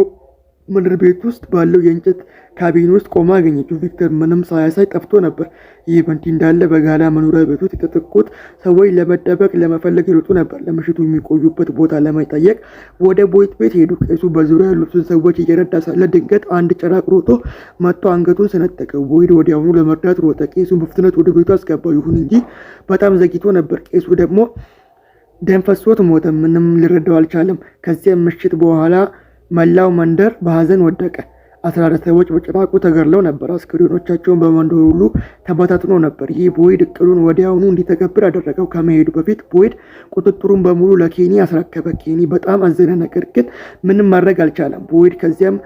ምድር ቤት ውስጥ ባለው የእንጨት ካቢኔ ውስጥ ቆማ አገኘችው። ቪክተር ምንም ሳያሳይ ጠፍቶ ነበር። ይህ በእንዲህ እንዳለ በጋራ መኖሪያ ቤት ውስጥ የተጠቁት ሰዎች ለመደበቅ ለመፈለግ ይሮጡ ነበር። ለምሽቱ የሚቆዩበት ቦታ ለመጠየቅ ወደ ቦይድ ቤት ሄዱ። ቄሱ በዙሪያ ያሉትን ሰዎች እየረዳ ሳለ ድንገት አንድ ጭራቅ ሮጦ መጥቶ አንገቱን ሰነጠቀው። ቦይድ ወዲያውኑ ለመርዳት ሮጠ። ቄሱን በፍጥነት ወደ ቤቱ አስገባው። ይሁን እንጂ በጣም ዘግይቶ ነበር። ቄሱ ደግሞ ደም ፈሶት ሞተ። ምንም ሊረዳው አልቻለም። ከዚያም ምሽት በኋላ መላው መንደር በሐዘን ወደቀ። 14 ሰዎች በጭራቁ ተገድለው ነበር። አስክሬኖቻቸውን በመንደሩ ሁሉ ተበታትኖ ነበር። ይህ ቦይድ እቅዱን ወዲያውኑ እንዲተገብር አደረገው። ከመሄዱ በፊት ቦይድ ቁጥጥሩን በሙሉ ለኬኒ አስረከበ። ኬኒ በጣም አዘነ፣ ነገር ግን ምንም ማድረግ አልቻለም። ቦይድ ከዚያም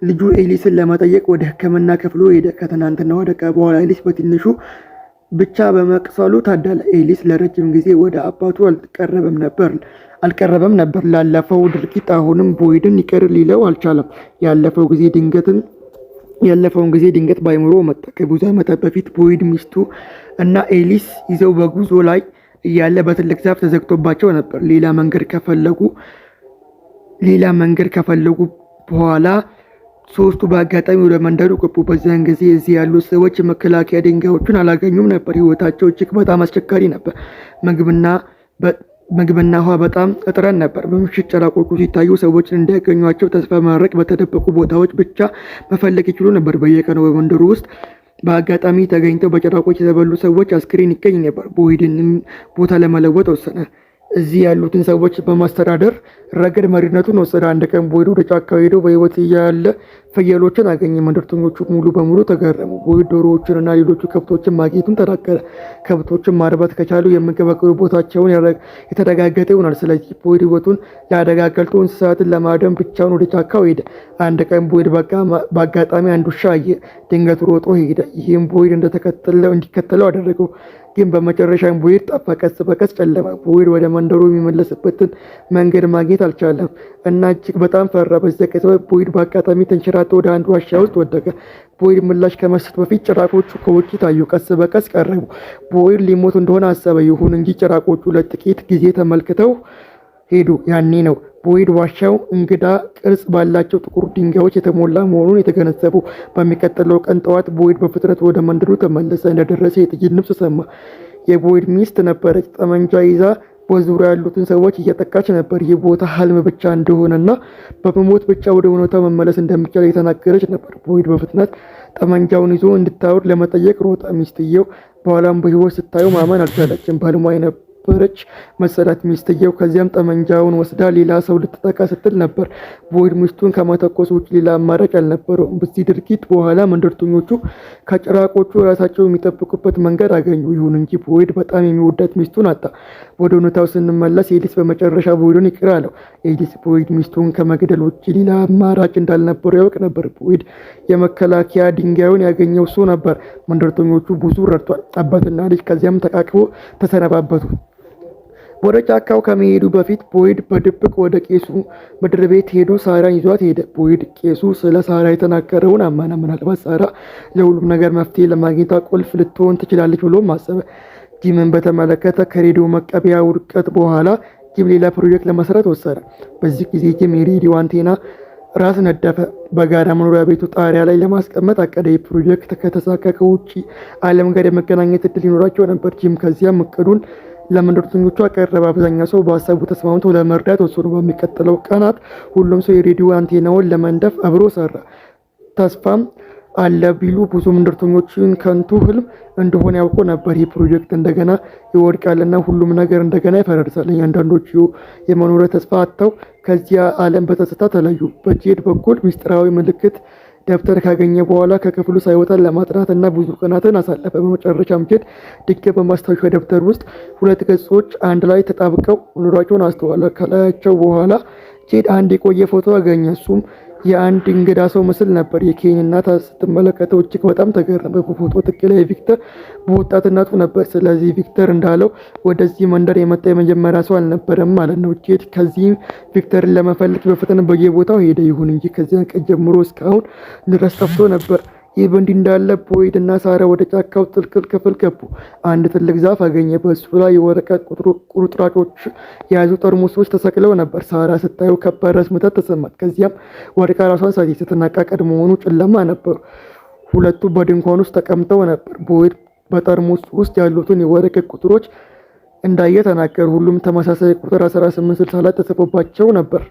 ልጁ ኤሊስን ለመጠየቅ ወደ ሕክምና ክፍሉ ሄደ። ከትናንትና ወደ በኋላ ኤሊስ በትንሹ ብቻ በመቅሰሉ ታደለ። ኤሊስ ለረጅም ጊዜ ወደ አባቱ አልቀረበም ነበር። ላለፈው ድርጊት አሁንም ቦይድን ይቅር ሊለው አልቻለም። ያለፈውን ጊዜ ድንገት ባይምሮ መጣ። ከብዙ ዓመታት በፊት ቦይድ ሚስቱ እና ኤሊስ ይዘው በጉዞ ላይ እያለ በትልቅ ዛፍ ተዘግቶባቸው ነበር። ሌላ መንገድ ከፈለጉ በኋላ ሶስቱ በአጋጣሚ ወደ መንደሩ ገቡ። በዚያን ጊዜ እዚህ ያሉ ሰዎች የመከላከያ ድንጋዮችን አላገኙም ነበር። ህይወታቸው እጅግ በጣም አስቸጋሪ ነበር። ምግብና ውሃ በጣም እጥረን ነበር። በምሽት ጭራቆቹ ሲታዩ ሰዎችን እንዲያገኟቸው ተስፋ ማድረግ፣ በተደበቁ ቦታዎች ብቻ መፈለግ ይችሉ ነበር። በየቀኑ በመንደሩ ውስጥ በአጋጣሚ ተገኝተው በጭራቆች የተበሉ ሰዎች አስክሬን ይገኝ ነበር። ቦይድንም ቦታ ለመለወጥ ወሰነ። እዚህ ያሉትን ሰዎች በማስተዳደር ረገድ መሪነቱን ወሰደ። አንድ ቀን ቦይድ ወደ ጫካ ሄዶ በህይወት እያለ ፍየሎችን አገኘ። መንደርተኞቹ ሙሉ በሙሉ ተገረሙ። ቦይድ ዶሮዎችንና ሌሎቹ ከብቶችን ማግኘቱን ተናገረ። ከብቶችን ማርባት ከቻሉ የሚንከባከቡ ቦታቸውን የተረጋገጠ ይሆናል። ስለዚህ ቦይድ ህይወቱን ለአደጋ አጋልጦ እንስሳትን ለማደን ብቻውን ወደ ጫካው ሄደ። አንድ ቀን ቦይድ በአጋጣሚ አንድ ውሻ አየ። ድንገት ሮጦ ሄደ። ይህም ቦይድ እንዲከተለው አደረገው። ግን በመጨረሻም ቦይድ ጠፋ። ቀስ በቀስ ጨለማ። ቦይድ ወደ መንደሩ የሚመለስበትን መንገድ ማግኘት አልቻለም እና እጅግ በጣም ፈራ። በዚያ ቅጽበት ቦይድ በአጋጣሚ ተንሸራቶ ወደ አንድ ዋሻ ውስጥ ወደቀ። ቦይድ ምላሽ ከመስጠት በፊት ጭራቆቹ ከውጭ ታዩ። ቀስ በቀስ ቀረቡ። ቦይድ ሊሞት እንደሆነ አሰበ። ይሁን እንጂ ጭራቆቹ ለጥቂት ጊዜ ተመልክተው ሄዱ። ያኔ ነው ቦይድ ዋሻው እንግዳ ቅርጽ ባላቸው ጥቁር ድንጋዮች የተሞላ መሆኑን የተገነዘቡ። በሚቀጥለው ቀን ጠዋት ቦይድ በፍጥነት ወደ መንደሩ ተመለሰ። እንደደረሰ የጥይት ድምፅ ሰማ። የቦይድ ሚስት ነበረች። ጠመንጃ ይዛ በዙሪያ ያሉትን ሰዎች እየጠቃች ነበር። ይህ ቦታ ህልም ብቻ እንደሆነና በመሞት ብቻ ወደ እውነታው መመለስ እንደሚቻል የተናገረች ነበር። ቦይድ በፍጥነት ጠመንጃውን ይዞ እንድታወርድ ለመጠየቅ ሮጠ። ሚስትየው በኋላም በህይወት ስታየው ማመን አልቻለችም። በህልሟ የነበረች መሰላት ሚስትየው። ከዚያም ጠመንጃውን ወስዳ ሌላ ሰው ልትጠቃ ስትል ነበር። ቦይድ ሚስቱን ከመተኮስ ውጭ ሌላ አማራጭ አልነበረውም። በዚህ ድርጊት በኋላ መንደርተኞቹ ከጭራቆቹ ራሳቸው የሚጠብቁበት መንገድ አገኙ። ይሁን እንጂ ቦይድ በጣም የሚወዳት ሚስቱን አጣ። ወደ እውነታው ስንመለስ ኤሊስ በመጨረሻ ቦይድን ይቅር አለው። ኤሊስ ቦይድ ሚስቱን ከመግደል ውጭ ሌላ አማራጭ እንዳልነበረው ያውቅ ነበር። ቦይድ የመከላከያ ድንጋዩን ያገኘው እሱ ነበር። መንደርተኞቹ ብዙ ረድቷል። አባትና ልጅ ከዚያም ተቃቅቦ ተሰነባበቱ። ወደ ጫካው ከመሄዱ በፊት ቦይድ በድብቅ ወደ ቄሱ ምድር ቤት ሄዶ ሳራን ይዟት ሄደ። ቦይድ ቄሱ ስለ ሳራ የተናገረውን አመነ። ምናልባት ሳራ ለሁሉም ነገር መፍትሄ ለማግኘት ቁልፍ ልትሆን ትችላለች ብሎ አሰበ። ጂምን በተመለከተ ከሬዲዮ መቀበያ ውድቀት በኋላ ጂም ሌላ ፕሮጀክት ለመስራት ወሰነ። በዚህ ጊዜ ጂም የሬዲዮ አንቴና ራስ ነደፈ። በጋራ መኖሪያ ቤቱ ጣሪያ ላይ ለማስቀመጥ አቀደ። ፕሮጀክት ከተሳካ ከውጭ ዓለም ጋር የመገናኘት እድል ሊኖራቸው ነበር። ጂም ከዚያም እቅዱን ለመንደርተኞቹ አቀረበ። አብዛኛው ሰው በሀሳቡ ተስማምቶ ለመርዳት ወሰኑ። በሚቀጥለው ቀናት ሁሉም ሰው የሬዲዮ አንቴናውን ለመንደፍ አብሮ ሰራ። ተስፋም አለ ቢሉ ብዙ መንደርተኞችን ከንቱ ህልም እንደሆነ ያውቁ ነበር። ይህ ፕሮጀክት እንደገና ይወድቃልና ሁሉም ነገር እንደገና ይፈረርሳል። አንዳንዶቹ የመኖሪያ ተስፋ አጥተው ከዚያ ዓለም በተስታ ተለዩ። በጄድ በኩል ሚስጥራዊ ምልክት ደብተር ካገኘ በኋላ ከክፍሉ ሳይወጣ ለማጥናት እና ብዙ ቀናትን አሳለፈ። በመጨረሻም ጄድ ድንገት በማስታወሻ ደብተር ውስጥ 2 ገጾች አንድ ላይ ተጣብቀው መኖራቸውን አስተዋለ። ከላያቸው በኋላ ጄድ አንድ የቆየ ፎቶ አገኘ። እሱም የአንድ እንግዳ ሰው ምስል ነበር። የኬን እናት ስትመለከተው እጅግ በጣም ተገረመ። በፎቶ ትክክለኛ ቪክተር በወጣትነቱ ነበር። ስለዚህ ቪክተር እንዳለው ወደዚህ መንደር የመጣ የመጀመሪያ ሰው አልነበረም ማለት ነው። ጄድ ከዚህም ቪክተርን ለመፈለግ በፍጥነት በየቦታው ሄደ። ይሁን እንጂ ከዚያን ቀን ጀምሮ እስካሁን ድረስ ጠፍቶ ነበር። ይህ በእንዲህ እንዳለ ቦይድ እና ሳራ ወደ ጫካው ጥልቅ ክፍል ገቡ። አንድ ትልቅ ዛፍ አገኘ። በእሱ ላይ የወረቀት ቁርጥራጮች የያዙ ጠርሙሶች ተሰቅለው ነበር። ሳራ ስታየው ከባድ ራስ ምታት ተሰማት። ከዚያም ወድቃ ራሷን ሳተች። ስትነቃ ቀድሞውኑ ጨለማ ነበሩ። ሁለቱ በድንኳን ውስጥ ተቀምጠው ነበር። ቦይድ በጠርሙስ ውስጥ ያሉትን የወረቀት ቁጥሮች እንዳየ ተናገሩ። ሁሉም ተመሳሳይ ቁጥር 1864 ተጽፎባቸው ነበር።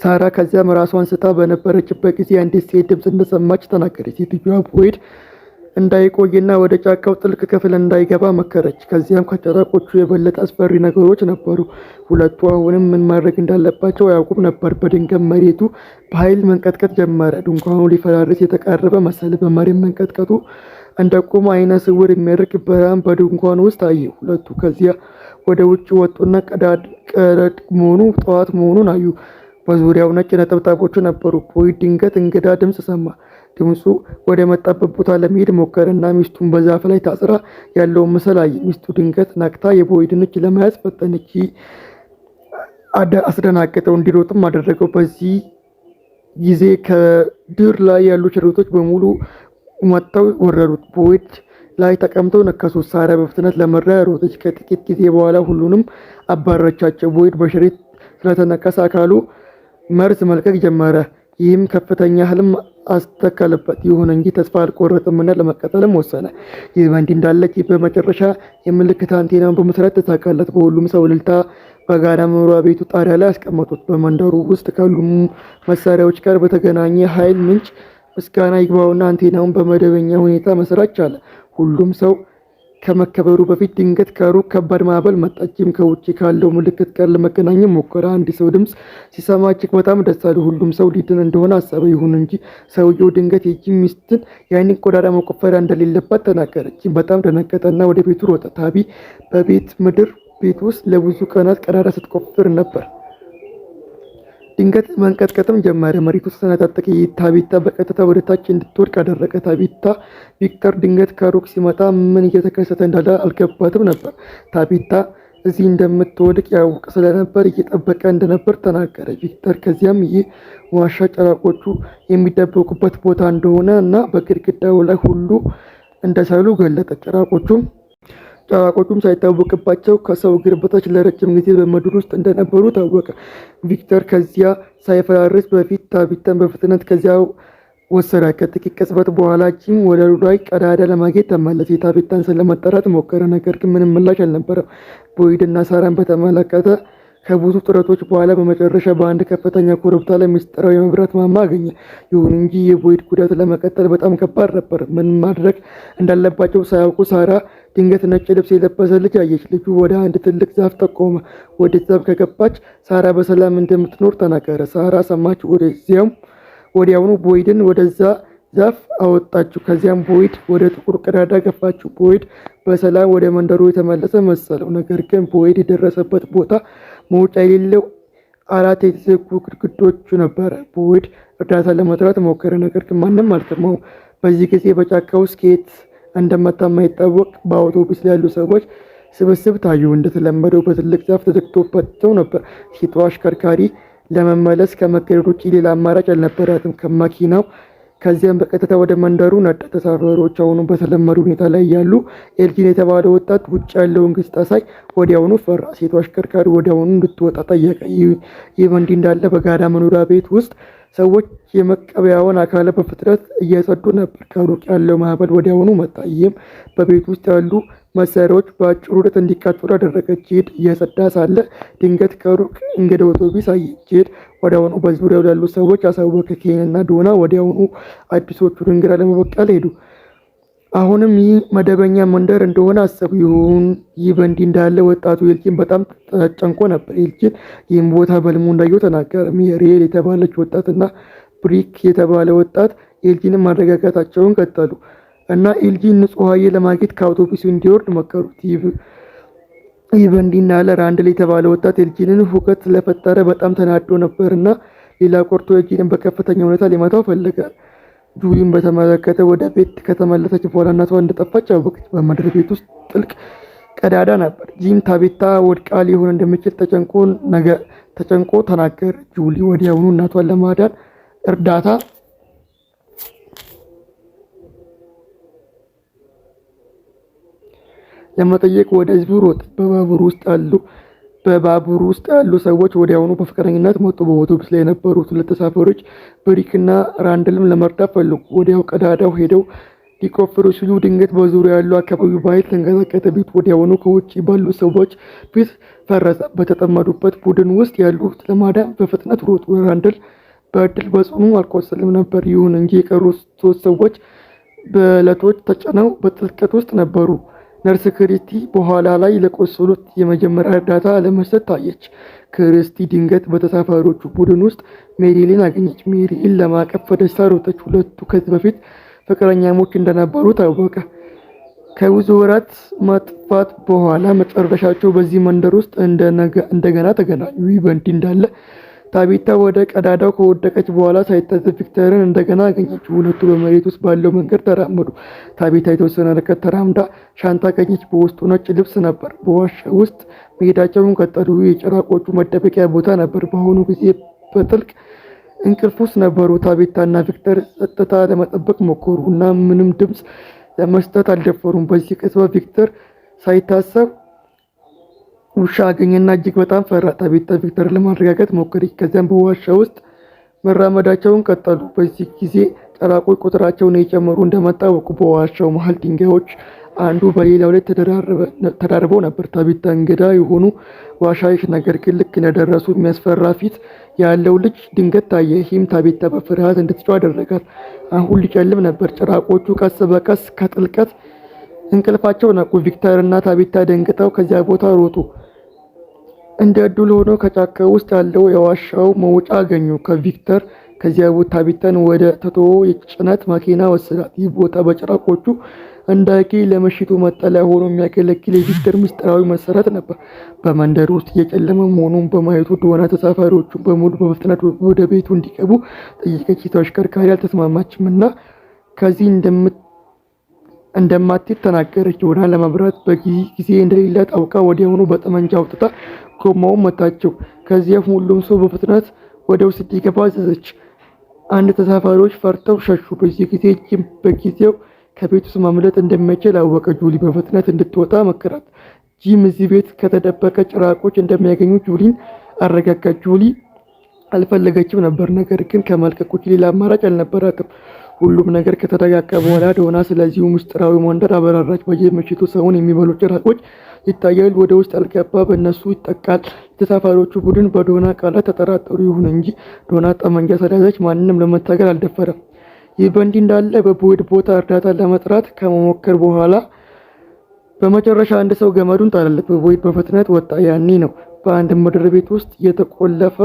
ሳራ ከዚያም ራሷን ስታ በነበረችበት ጊዜ አንዲት ሴት ድምፅ እንደሰማች ተናገረች። ሴትዮዋ ቦይድ እንዳይቆይና ወደ ጫካው ጥልቅ ክፍል እንዳይገባ መከረች። ከዚያም ከጨረቆቹ የበለጠ አስፈሪ ነገሮች ነበሩ። ሁለቱ አሁንም ምን ማድረግ እንዳለባቸው አያውቁም ነበር። በድንገት መሬቱ በኃይል መንቀጥቀጥ ጀመረ። ድንኳኑ ሊፈራርስ የተቃረበ መሰለ። በመሬት መንቀጥቀጡ እንደቆመ አይነ ስውር የሚያደርግ ብርሃን በድንኳኑ ውስጥ አየ። ሁለቱ ከዚያ ወደ ውጭ ወጡና ቀረድ መሆኑ ጠዋት መሆኑን አዩ። በዙሪያው ነጭ ነጠብጣቦች ነበሩ። ቦይድ ድንገት እንግዳ ድምፅ ሰማ። ድምፁ ወደ መጣበት ቦታ ለመሄድ ሞከረና ሚስቱን በዛፍ ላይ ታስራ ያለውን ምስል አየ። ሚስቱ ድንገት ነቅታ የቦይድን እጅ ለመያዝ ፈጠነች። አስደናገጠው፣ እንዲሮጥም አደረገው። በዚህ ጊዜ ከድር ላይ ያሉ ሸረሪቶች በሙሉ መጥተው ወረሩት። ቦይድ ላይ ተቀምጠው ነከሱት። ሳራ በፍጥነት ለመራያ ሮጠች። ከጥቂት ጊዜ በኋላ ሁሉንም አባረቻቸው። ቦይድ በሸረሪት ስለተነከሰ አካሉ መርዝ መልቀቅ ጀመረ። ይህም ከፍተኛ ህልም አስተከለበት። ይሁን እንጂ ተስፋ አልቆረጠምና ለመቀጠልም ወሰነ። ይህ በእንዲህ እንዳለ በመጨረሻ የምልክት አንቴናውን በመስራት ተሳካለት። በሁሉም ሰው እልልታ በጋራ መኖሪያ ቤቱ ጣሪያ ላይ አስቀመጡት። በመንደሩ ውስጥ ካሉ መሳሪያዎች ጋር በተገናኘ ኃይል ምንጭ ምስጋና ይግባውና አንቴናውን በመደበኛ ሁኔታ መስራት ቻለ። ሁሉም ሰው ከመከበሩ በፊት ድንገት ከሩቅ ከባድ ማዕበል መጣ። ጂም ከውጭ ካለው ምልክት ጋር ለመገናኘት ሞከረ። አንድ ሰው ድምፅ ሲሰማ እጅግ በጣም ደስ አለ። ሁሉም ሰው ሊድን እንደሆነ አሰበ። ይሁን እንጂ ሰውየው ድንገት የጂም ሚስትን የአይን ቆዳዳ መቆፈሪያ እንደሌለባት ተናገረ። ጂም በጣም ደነገጠና ወደ ቤቱ ሮጠ። ታቢ በቤት ምድር ቤት ውስጥ ለብዙ ቀናት ቀዳዳ ስትቆፍር ነበር። ድንገት መንቀጥቀጥም ጀመረ። መሬቱ ተሰነጣጠቀ። ታቢታ በቀጥታ ወደ ታች እንድትወድቅ አደረገ። ታቢታ ቪክተር ድንገት ከሩቅ ሲመጣ ምን እየተከሰተ እንዳለ አልገባትም ነበር። ታቢታ እዚህ እንደምትወድቅ ያውቅ ስለነበር እየጠበቀ እንደነበር ተናገረ። ቪክተር ከዚያም ይህ ዋሻ ጨራቆቹ የሚደበቁበት ቦታ እንደሆነ እና በግድግዳው ላይ ሁሉ እንደሳሉ ገለጠ። ጨራቆቹም ሳይታወቅባቸው ከሰው እግር በታች ለረጅም ጊዜ በምድር ውስጥ እንደነበሩ ታወቀ። ቪክተር ከዚያ ሳይፈራርስ በፊት ታቢታን በፍጥነት ከዚያው ወሰደ። ከጥቂት ቅጽበት በኋላ ጂም ወደ ላይ ቀዳዳ ለማግኘት ተመለሰ። የታቢታን ስለመጠራት ሞከረ፣ ነገር ግን ምንም ምላሽ አልነበረም። ቦይድ እና ሳራን በተመለከተ ከብዙ ጥረቶች በኋላ በመጨረሻ በአንድ ከፍተኛ ኮረብታ ላይ ምስጢራዊ የመብራት ማማ አገኘ። ይሁን እንጂ የቦይድ ጉዳት ለመቀጠል በጣም ከባድ ነበር። ምን ማድረግ እንዳለባቸው ሳያውቁ ሳራ ድንገት ነጭ ልብስ የለበሰ ልጅ አየች። ልጁ ወደ አንድ ትልቅ ዛፍ ጠቆመ። ወደ ዛፍ ከገባች ሳራ በሰላም እንደምትኖር ተናገረ። ሳራ ሰማች። ወዲያውኑ ቦይድን ወደዛ ዛፍ አወጣችው። ከዚያም ቦይድ ወደ ጥቁር ቀዳዳ ገፋችው። ቦይድ በሰላም ወደ መንደሩ የተመለሰ መሰለው። ነገር ግን ቦይድ የደረሰበት ቦታ መውጫ የሌለው 4 የተዘጉ ግድግዳዎች ነበረ። ቦይድ እርዳታ ለመጥራት ሞከረ፣ ነገር ግን ማንም አልሰማውም። በዚህ ጊዜ በጫካ ውስጥ ከየት እንደመጣ የማይታወቅ በአውቶቡስ ላይ ያሉ ሰዎች ስብስብ ታዩ። እንደተለመደው በትልቅ ዛፍ ተዘግቶባቸው ነበር። ሴቷ አሽከርካሪ ለመመለስ ከመገደድ ውጭ ሌላ አማራጭ አልነበራትም ከመኪናው። ከዚያም በቀጥታ ወደ መንደሩ ነዳ። ተሳፋሪዎች አሁኑ በተለመዱ ሁኔታ ላይ ያሉ። ኤልጂን የተባለ ወጣት ውጭ ያለውን ገጽታ ሳይ ወዲያውኑ ፈራ። ሴቷ አሽከርካሪ ወዲያውኑ እንድትወጣ ጠየቀ። ይህ በእንዲህ እንዳለ በጋራ መኖሪያ ቤት ውስጥ ሰዎች የመቀበያውን አካል በፍጥነት እያጸዱ ነበር። ከሩቅ ያለው ማዕበል ወዲያውኑ መጣ። ይህም በቤት ውስጥ ያሉ መሳሪያዎች በአጭሩ ረት እንዲቃጠሉ አደረገ። ጄድ እያጸዳ ሳለ ድንገት ከሩቅ እንግዳ አውቶቡስ አየ። ጄድ ወዲያውኑ በዙሪያው ያሉ ሰዎች አሳወቀ። ኬን እና ዶና ወዲያውኑ አዲሶቹን እንግዳ ለመበቀል ሄዱ። አሁንም ይህ መደበኛ መንደር እንደሆነ አሰቡ። ይህ በእንዲህ እንዳለ ወጣቱ ኤልጂን በጣም ተጨንቆ ነበር። ኤልጂን ይህም ቦታ በልሙ እንዳየው ተናገረ። ሜሪኤል የተባለች ወጣትና ብሪክ የተባለ ወጣት ኤልጂንን ማረጋጋታቸውን ቀጠሉ እና ኤልጂን ንጹህ አየር ለማግኘት ከአውቶቡሱ እንዲወርድ መከሩት። ይህ በእንዲህ እንዳለ ራንድል የተባለ ወጣት ኤልጂንን ሁከት ስለፈጠረ በጣም ተናዶ ነበርና ሌላ ቆርጦ ኤልጂንን በከፍተኛ ሁኔታ ሊመታው ፈለገ። ጁሊን በተመለከተ ወደ ቤት ከተመለሰች በኋላ እናቷ እንደጠፋች አወቀች። በምድር ቤት ውስጥ ጥልቅ ቀዳዳ ነበር። ጂም ታቤታ ወድቃ ሊሆን እንደሚችል ተጨንቆ ተናገረ። ጁሊ ወዲያውኑ እናቷን ለማዳን እርዳታ ለመጠየቅ ወደ ህዝቡ ሮጠ። በባቡር ውስጥ ያሉ ሰዎች ወዲያውኑ በፍቅረኝነት መጡ። በአውቶቡስ ላይ የነበሩት 2 ተሳፋሪዎች ብሪክና ራንድልም ለመርዳት ፈለጉ። ወዲያው ቀዳዳው ሄደው ሊቆፍሩ ሲሉ ድንገት በዙሪያ ያለው አካባቢ በኃይል ተንቀጠቀጠ። ቤት ወዲያውኑ ከውጭ ባሉ ሰዎች ፊት ፈረሰ። በተጠመዱበት ቡድን ውስጥ ያሉት ለማዳን በፍጥነት ሮጡ። ራንድል በእድል በጽኑ አልቆሰልም ነበር። ይሁን እንጂ የቀሩት 3 ሰዎች በዕለቶች ተጭነው በጥልቀት ውስጥ ነበሩ። ነርስ ክሪስቲ በኋላ ላይ ለቆሰሉት የመጀመሪያ እርዳታ ለመስጠት ታየች። ክሪስቲ ድንገት በተሳፋሪዎቹ ቡድን ውስጥ ሜሪልን አገኘች። ሜሪልን ለማቀፍ በደስታ ሮጠች። ሁለቱ ከዚህ በፊት ፍቅረኛሞች እንደነበሩ ታወቀ። ከብዙ ወራት ማጥፋት በኋላ መጨረሻቸው በዚህ መንደር ውስጥ እንደገና ተገናኙ። ይህ በእንዲህ እንዳለ ታቤታ ወደ ቀዳዳው ከወደቀች በኋላ ሳይታዘብ ቪክተርን እንደገና አገኘች። ሁለቱ በመሬት ውስጥ ባለው መንገድ ተራመዱ። ታቤታ የተወሰነ ርቀት ተራምዳ ሻንጣ አገኘች። በውስጡ ነጭ ልብስ ነበር። በዋሻ ውስጥ መሄዳቸውን ቀጠሉ። የጭራቆቹ መደበቂያ ቦታ ነበር። በአሁኑ ጊዜ በጥልቅ እንቅልፍ ውስጥ ነበሩ። ታቤታና ቪክተር ጸጥታ ለመጠበቅ ሞከሩ እና ምንም ድምፅ ለመስጠት አልደፈሩም። በዚህ ቅጽበት ቪክተር ሳይታሰብ ውሻ አገኘና እጅግ በጣም ፈራ። ታቤታ ቪክተር ለማረጋጋት ሞከረች። ከዚያም በዋሻ ውስጥ መራመዳቸውን ቀጠሉ። በዚህ ጊዜ ጭራቆች ቁጥራቸውን እየጨመሩ እንደመጣ አወቁ። በዋሻው መሃል ድንጋዮች አንዱ በሌላው ላይ ተደራርበው ነበር። ታቤታ እንግዳ የሆኑ ዋሻዎች፣ ነገር ግን ልክ እንደደረሱ የሚያስፈራ ፊት ያለው ልጅ ድንገት ታየ። ይህም ታቤታ በፍርሃት እንድትጮህ አደረጋት። አሁን ሊጨልም ነበር። ጭራቆቹ ቀስ በቀስ ከጥልቀት እንቅልፋቸው ነቁ። ቪክተር እና ታቤታ ደንግጠው ከዚያ ቦታ ሮጡ። እንደ እድል ሆኖ ከጫካ ውስጥ ያለው የዋሻው መውጫ አገኙ። ከቪክተር ከዚያ ቦታ ታቤታን ወደ ተተወ የጭነት መኪና ወሰዳት። ይህ ቦታ በጭራቆቹ እንዳይገኝ ለምሽቱ መጠለያ ሆኖ የሚያገለግል የቪክተር ምስጢራዊ መሰረት ነበር። በመንደር ውስጥ እየጨለመ መሆኑን በማየቱ ዶና ተሳፋሪዎቹን በሙሉ በፍጥነት ወደ ቤቱ እንዲገቡ ጠየቀች። ተሽከርካሪ አልተስማማችም እና ከዚህ እንደማትሄድ ተናገረች። ዶና ለመብራት ጊዜ እንደሌላት አውቃ ወዲያውኑ በጠመንጃ አውጥታ ጎማውን መታቸው። ከዚያም ሁሉም ሰው በፍጥነት ወደ ውስጥ እንዲገባ አዘዘች። አንድ ተሳፋሪዎች ፈርተው ሸሹ። በዚህ ጊዜ ጂም በጊዜው ከቤት ውስጥ ማምለጥ እንደማይችል አወቀ። ጁሊ በፍጥነት እንድትወጣ መከራት። ጂም እዚህ ቤት ከተደበቀ ጭራቆች እንደሚያገኙ ጁሊን አረጋጋች። ጁሊ አልፈለገችም ነበር፣ ነገር ግን ከመልቀቅ ውጭ ሌላ አማራጭ አልነበራትም። ሁሉም ነገር ከተረጋጋ በኋላ ዶና ስለዚሁ ምስጢራዊ መንደር አበራራች። በየምሽቱ ሰውን የሚበሉ ጭራቆች ይታያሉ። ወደ ውስጥ አልገባ፣ በእነሱ ይጠቃል። የተሳፋሪዎቹ ቡድን በዶና ቃላት ተጠራጠሩ። ይሁን እንጂ ዶና ጠመንጃ ስለያዘች ማንንም ለመታገል አልደፈረም። ይህ በእንዲህ እንዳለ በቦይድ ቦታ እርዳታ ለመጥራት ከመሞከር በኋላ በመጨረሻ አንድ ሰው ገመዱን ጣለለት። ቦይድ በፍጥነት ወጣ። ያኔ ነው በአንድ ምድር ቤት ውስጥ የተቆለፈ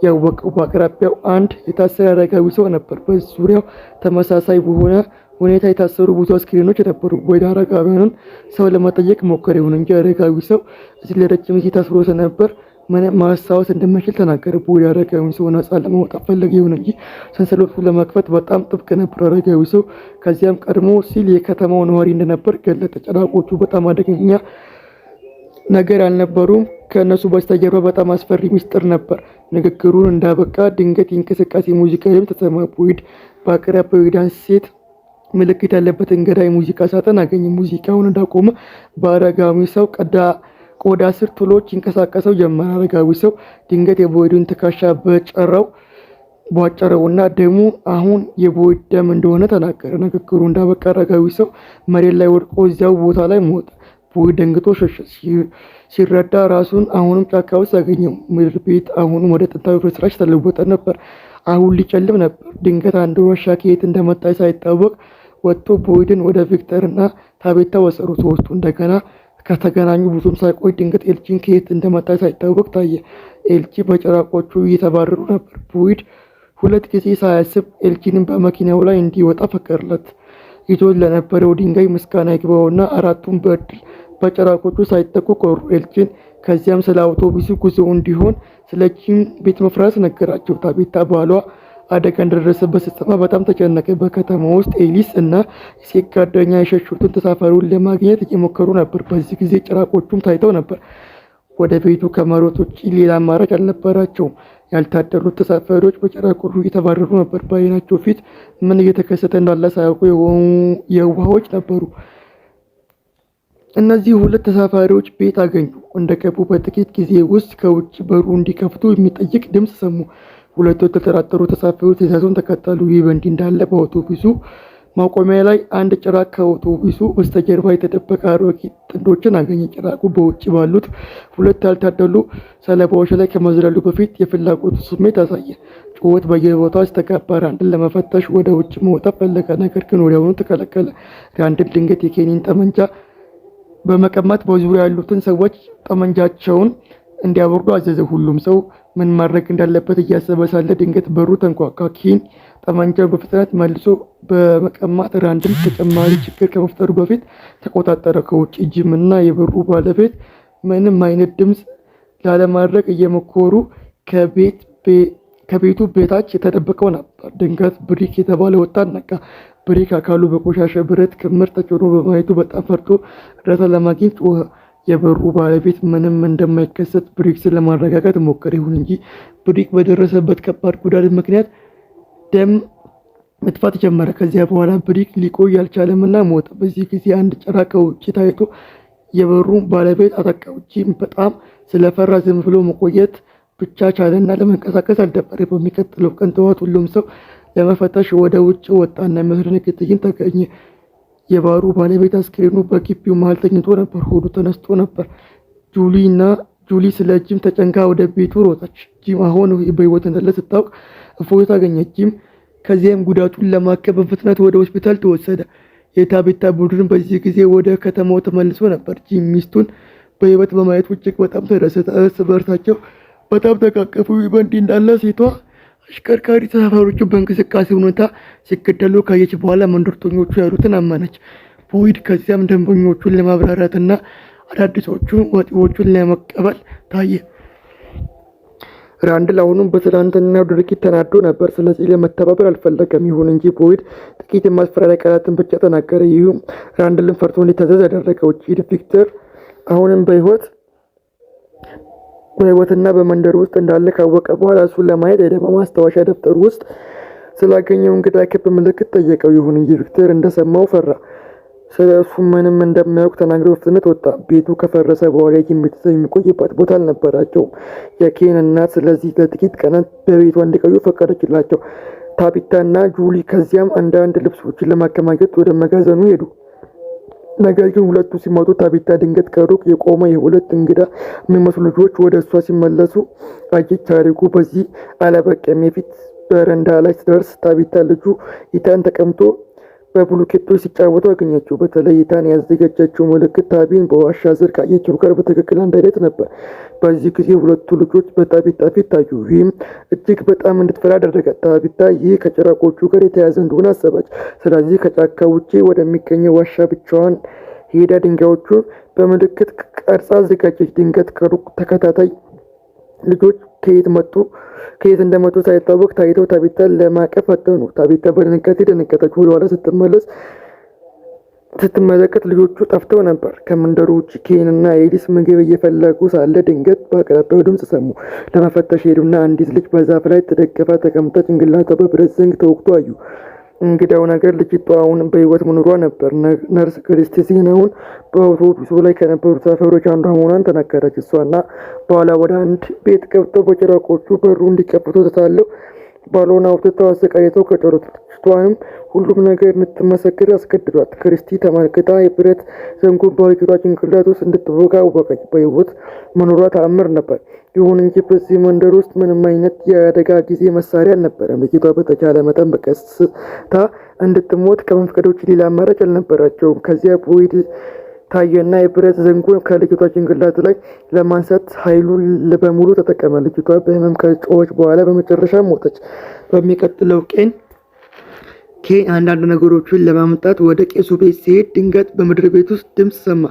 ያወቀው። በአቅራቢያው አንድ የታሰረ አረጋዊ ሰው ነበር። በዙሪያው ተመሳሳይ በሆነ ሁኔታ የታሰሩ ብዙ አስክሬኖች ነበሩ። ቦይድ አረጋዊውን ሰው ለመጠየቅ ሞከረ። ይሁን እንጂ አረጋዊ ሰው እዚህ ለረጅም ጊዜ ታስሮ ነበር ምንም ማስታወስ እንደማይችል ተናገረ። ቦይድ አረጋዊውን ሰው ነፃ ለማውጣት ፈለገ። ይሁን እንጂ ሰንሰለቱን ለመክፈት በጣም ጥብቅ ነበር። አረጋዊ ሰው ከዚያም ቀድሞ ሲል የከተማው ነዋሪ እንደነበር ገለጠ። ጭራቆቹ በጣም አደገኛ ነገር አልነበሩም። ከእነሱ በስተጀርባ በጣም አስፈሪ ሚስጥር ነበር። ንግግሩን እንዳበቃ ድንገት የእንቅስቃሴ ሙዚቃ ድምፅ ተሰማ። ቦይድ በአቅራቢያው የዳንስ ሴት ምልክት ያለበት እንግዳ የሙዚቃ ሳጥን አገኘ። ሙዚቃውን እንዳቆመ በአረጋዊ ሰው ቆዳ ስር ትሎች ይንቀሳቀሰው ጀመረ። አረጋዊ ሰው ድንገት የቦይድን ትከሻ ቧጨረውና ደሙ አሁን የቦይድ ደም እንደሆነ ተናገረ። ንግግሩ እንዳበቃ አረጋዊ ሰው መሬት ላይ ወድቆ እዚያው ቦታ ላይ ሞተ። ቦይድ ደንግጦ ሸሸ። ሲረዳ ራሱን አሁንም ጫካ ውስጥ አገኘው። ምድር ቤት አሁንም ወደ ጥንታዊ ፍርስራሽ ተለወጠ ነበር። አሁን ሊጨልም ነበር። ድንገት አንድ ዋሻ ከየት እንደመጣ ሳይታወቅ ወጥቶ ቦይድን ወደ ቪክተር እና ታቤታ ወሰዱ። ሶስቱ እንደገና ከተገናኙ ብዙም ሳይቆይ ድንገት ኤልጂን ከየት እንደመጣ ሳይታወቅ ታየ። ኤልጂ በጭራቆቹ እየተባረሩ ነበር። ቦይድ ሁለት ጊዜ ሳያስብ ኤልጂንን በመኪናው ላይ እንዲወጣ ፈቀደለት። ይዞት ለነበረው ድንጋይ ምስጋና ይግባውና አራቱም በድል በጭራቆቹ ሳይጠቁ ቆሩ። ኤልጂን ከዚያም ስለ አውቶቡሱ ጉዞ እንዲሆን ስለ ጂም ቤት መፍረስ ነገራቸው። ታቤታ ባሏ አደጋ እንደደረሰበት ስትሰማ በጣም ተጨነቀ። በከተማ ውስጥ ኤሊስ እና ሴት ጓደኛ የሸሹትን ተሳፋሪውን ለማግኘት እየሞከሩ ነበር። በዚህ ጊዜ ጭራቆቹም ታይተው ነበር። ወደ ቤቱ ከመሮጥ ውጭ ሌላ አማራጭ አልነበራቸውም። ያልታደሉት ተሳፋሪዎች በጭራቆቹ እየተባረሩ ነበር። በዓይናቸው ፊት ምን እየተከሰተ እንዳለ ሳያውቁ የዋሆች ነበሩ። እነዚህ ሁለት ተሳፋሪዎች ቤት አገኙ። እንደገቡ በጥቂት ጊዜ ውስጥ ከውጭ በሩ እንዲከፍቱ የሚጠይቅ ድምፅ ሰሙ። ሁለቱ የተጠራጠሩ ተሳፋሪዎች ትዕዛዙን ተከተሉ። ይህ በእንዲህ እንዳለ በአውቶቡሱ ማቆሚያ ላይ አንድ ጭራቅ ከአውቶቡሱ በስተጀርባ የተደበቀ አሮጊት ጥንዶችን አገኘ። ጭራቁ በውጭ ባሉት ሁለት ያልታደሉ ሰለባዎች ላይ ከመዝለሉ በፊት የፍላጎቱ ስሜት አሳየ። ጩኸት በየቦታው አስተጋባ። ራንድን ለመፈተሽ ወደ ውጭ መውጣት ፈለገ፣ ነገር ግን ወዲያውኑ ተከለከለ። ራንድን ድንገት የኬኒን ጠመንጃ በመቀማት በዙሪያ ያሉትን ሰዎች ጠመንጃቸውን እንዲያወርዱ አዘዘ። ሁሉም ሰው ምን ማድረግ እንዳለበት እያሰበ ሳለ ድንገት በሩ ተንኳኳ። ኬን ጠመንጃው በፍጥነት መልሶ በመቀማት ራንድን ተጨማሪ ችግር ከመፍጠሩ በፊት ተቆጣጠረ። ከውጭ ጂም እና የበሩ ባለቤት ምንም አይነት ድምፅ ላለማድረግ እየሞከሩ ከቤቱ በታች የተደበቀው ነበር። ድንገት ብሪክ የተባለ ወጣት ነቃ። ብሪክ አካሉ በቆሻሻ ብረት ክምር ተጭኖ በማየቱ በጣም ፈርቶ እርዳታ ለማግኘት ጮኸ። የበሩ ባለቤት ምንም እንደማይከሰት ብሪክስን ለማረጋጋት ሞከረ። ይሁን እንጂ ብሪክ በደረሰበት ከባድ ጉዳት ምክንያት ደም መጥፋት ጀመረ። ከዚያ በኋላ ብሪክ ሊቆይ አልቻለምና ሞተ። በዚህ ጊዜ አንድ ጭራቅ ከውጭ ታይቶ የበሩ ባለቤት አጠቃው። ጂም በጣም ስለፈራ ዝም ብሎ መቆየት ብቻ ቻለና ለመንቀሳቀስ አልደፈረ። በሚቀጥለው ቀን ጠዋት ሁሉም ሰው ለመፈተሽ ወደ ውጭ ወጣና የሚያስደነግጥ ትዕይንት ተገኘ። የባሩ ባለቤት አስክሬኑ በግቢው መሃል ተኝቶ ነበር። ሆዱ ተነስቶ ነበር። ጁሊ ስለ ጂም ተጨንቃ ወደ ቤቱ ሮጠች። ጂም አሁን በሕይወት እንዳለ ስታውቅ እፎይታ አገኘች። ጂም ከዚያም ጉዳቱን ለማከም በፍጥነት ወደ ሆስፒታል ተወሰደ። የታቤታ ቡድን በዚህ ጊዜ ወደ ከተማው ተመልሶ ነበር። ጂም ሚስቱን በሕይወት በማየቱ እጅግ በጣም ተደሰተ። እርስ በርሳቸው በጣም ተቃቀፉ። በእንዲህ እንዳለ ሴቷ አሽከርካሪ ተሳፋሪዎቹ በእንቅስቃሴ ሁኔታ ሲገደሉ ካየች በኋላ መንደርተኞቹ ያሉትን አመነች። ቦይድ ከዚያም ደንበኞቹን ለማብራራትና አዳዲሶቹን ወጪዎቹን ለመቀበል ታየ። ራንድል አሁንም በትናንትናው ድርጊት ተናዶ ነበር። ስለዚህ ለመተባበር አልፈለገም። ይሁን እንጂ ቦይድ ጥቂት የማስፈራሪያ ቃላትን ብቻ ተናገረ። ይህም ራንድልን ፈርቶ እንዲታዘዝ ያደረገው። ቪክተር አሁንም በሕይወትና በመንደር ውስጥ እንዳለ ካወቀ በኋላ እሱን ለማየት ሄደ። በማስታወሻ ደብተሩ ውስጥ ስላገኘው እንግዳ ክብ ምልክት ጠየቀው። ይሁን እንጂ ቪክተር እንደሰማው ፈራ። ስለ እሱ ምንም እንደማያውቅ ተናግሮ በፍጥነት ወጣ። ቤቱ ከፈረሰ በኋላ የጂም ቤተሰብ የሚቆይበት ቦታ አልነበራቸውም። የኬን እናት ስለዚህ ለጥቂት ቀናት በቤቷ እንዲቆዩ ፈቀደችላቸው። ታቢታ እና ጁሊ ከዚያም አንዳንድ ልብሶችን ለማከማቸት ወደ መጋዘኑ ሄዱ። ነገር ግን ሁለቱ ሲመጡ ታቢታ ድንገት ከሩቅ የቆመ የሁለት እንግዳ የሚመስሉ ልጆች ወደ እሷ ሲመለሱ አየች። ታሪኩ በዚህ አላበቃም። የፊት በረንዳ ላይ ስደርስ ታቢታ ልጁ ኢታን ተቀምጦ በብሎኬቶች ሲጫወቱ አገኘችው። በተለይ ታን ያዘጋጀችው ምልክት ታቢን በዋሻ ስር ካየችው ጋር በትክክል አንድ አይነት ነበር። በዚህ ጊዜ ሁለቱ ልጆች በታቢታ ፊት ታዩ። ይህም እጅግ በጣም እንድትፈራ አደረጋት። ታቢታ ይህ ከጭራቆቹ ጋር የተያዘ እንደሆነ አሰባች። ስለዚህ ከጫካ ውጪ ወደሚገኘው ዋሻ ብቻዋን ሄዳ ድንጋዮቹን በምልክት ቀርጻ አዘጋጀች። ድንገት ከሩቅ ተከታታይ ልጆች ከየት እንደመጡ ሳይታወቅ ታይተው ታቢታን ለማቀፍ ፈጠኑ። ታቢታ በድንጋጤ ደነገጠች። ወደኋላ ስትመለከት ልጆቹ ጠፍተው ነበር። ከመንደሩ ውጭ ኬንና ኤሊስ ምግብ እየፈለጉ ሳለ ድንገት በአቅራቢያው ድምፅ ሰሙ። ለመፈተሽ ሄዱና አንዲት ልጅ በዛፍ ላይ ተደግፋ ተቀምጣ ጭንቅላቷ በብረት ዘንግ ተወግቶ አዩ። እንግዳው ነገር ልጅቷ አሁን በህይወት መኖሯ ነበር። ነርስ ክሪስቲ ዜናውን በአውቶቡሱ ላይ ከነበሩ ተሳፋሪዎች አንዷ መሆኗን ተናገረች። እሷና ባሏ ወደ አንድ ቤት ገብተው በጭራቆቹ በሩ እንዲከፍቱ ተታለው ባሏን አውጥተው አሰቃይተው ከጨረሱ። ልጅቷንም ሁሉም ነገር እንድትመሰክር አስገድዷት። ክሪስቲ ተመልክታ የብረት ዘንጉን በልጅቷ ጭንቅላት ውስጥ እንድትወጋ አወቀች። በህይወት መኖሯ ተአምር ነበር። ይሁን እንጂ በዚህ መንደር ውስጥ ምንም አይነት የአደጋ ጊዜ መሳሪያ አልነበረም። ልጅቷ በተቻለ መጠን በቀስታ እንድትሞት ከመፍቀድ ውጭ ሌላ አማራጭ አልነበራቸውም። ከዚያ ቦይድ ታየና የብረት ዘንጉን ከልጅቷ ጭንቅላት ላይ ለማንሳት ኃይሉን በሙሉ ተጠቀመ። ልጅቷ በህመም ከጮኸች በኋላ በመጨረሻ ሞተች። በሚቀጥለው ቀን ኬን አንዳንድ ነገሮችን ለማምጣት ወደ ቄሱ ቤት ሲሄድ ድንገት በምድር ቤት ውስጥ ድምፅ ሰማ።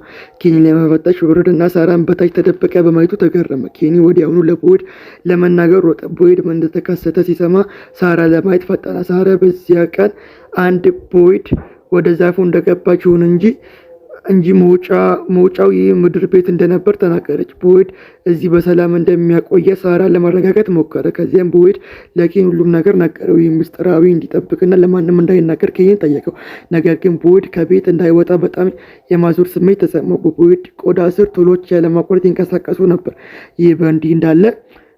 ኬኒ ለመፈተሽ ወረደና ሳራን በታች ተደበቀ በማየቱ ተገረመ። ኬኒ ወዲያውኑ ለቦይድ ለመናገር ሮጠ። ቦይድ ምን እንደተከሰተ ሲሰማ ሳራ ለማየት ፈጠነ። ሳራ በዚያ ቀን አንድ ቦይድ ወደ ዛፉ እንደገባች ይሁን እንጂ መውጫው ይህ ምድር ቤት እንደነበር ተናገረች። ቦይድ እዚህ በሰላም እንደሚያቆየ ሳራ ለማረጋጋት ሞከረ። ከዚያም ቦይድ ለኬን ሁሉም ነገር ነገረው። ይህ ምስጢራዊ እንዲጠብቅና ለማንም እንዳይናገር ኬንን ጠየቀው። ነገር ግን ቦይድ ከቤት እንዳይወጣ በጣም የማዞር ስሜት ተሰማው። በቦይድ ቆዳ ስር ቶሎች ያለማቋረጥ ይንቀሳቀሱ ነበር። ይህ በእንዲህ እንዳለ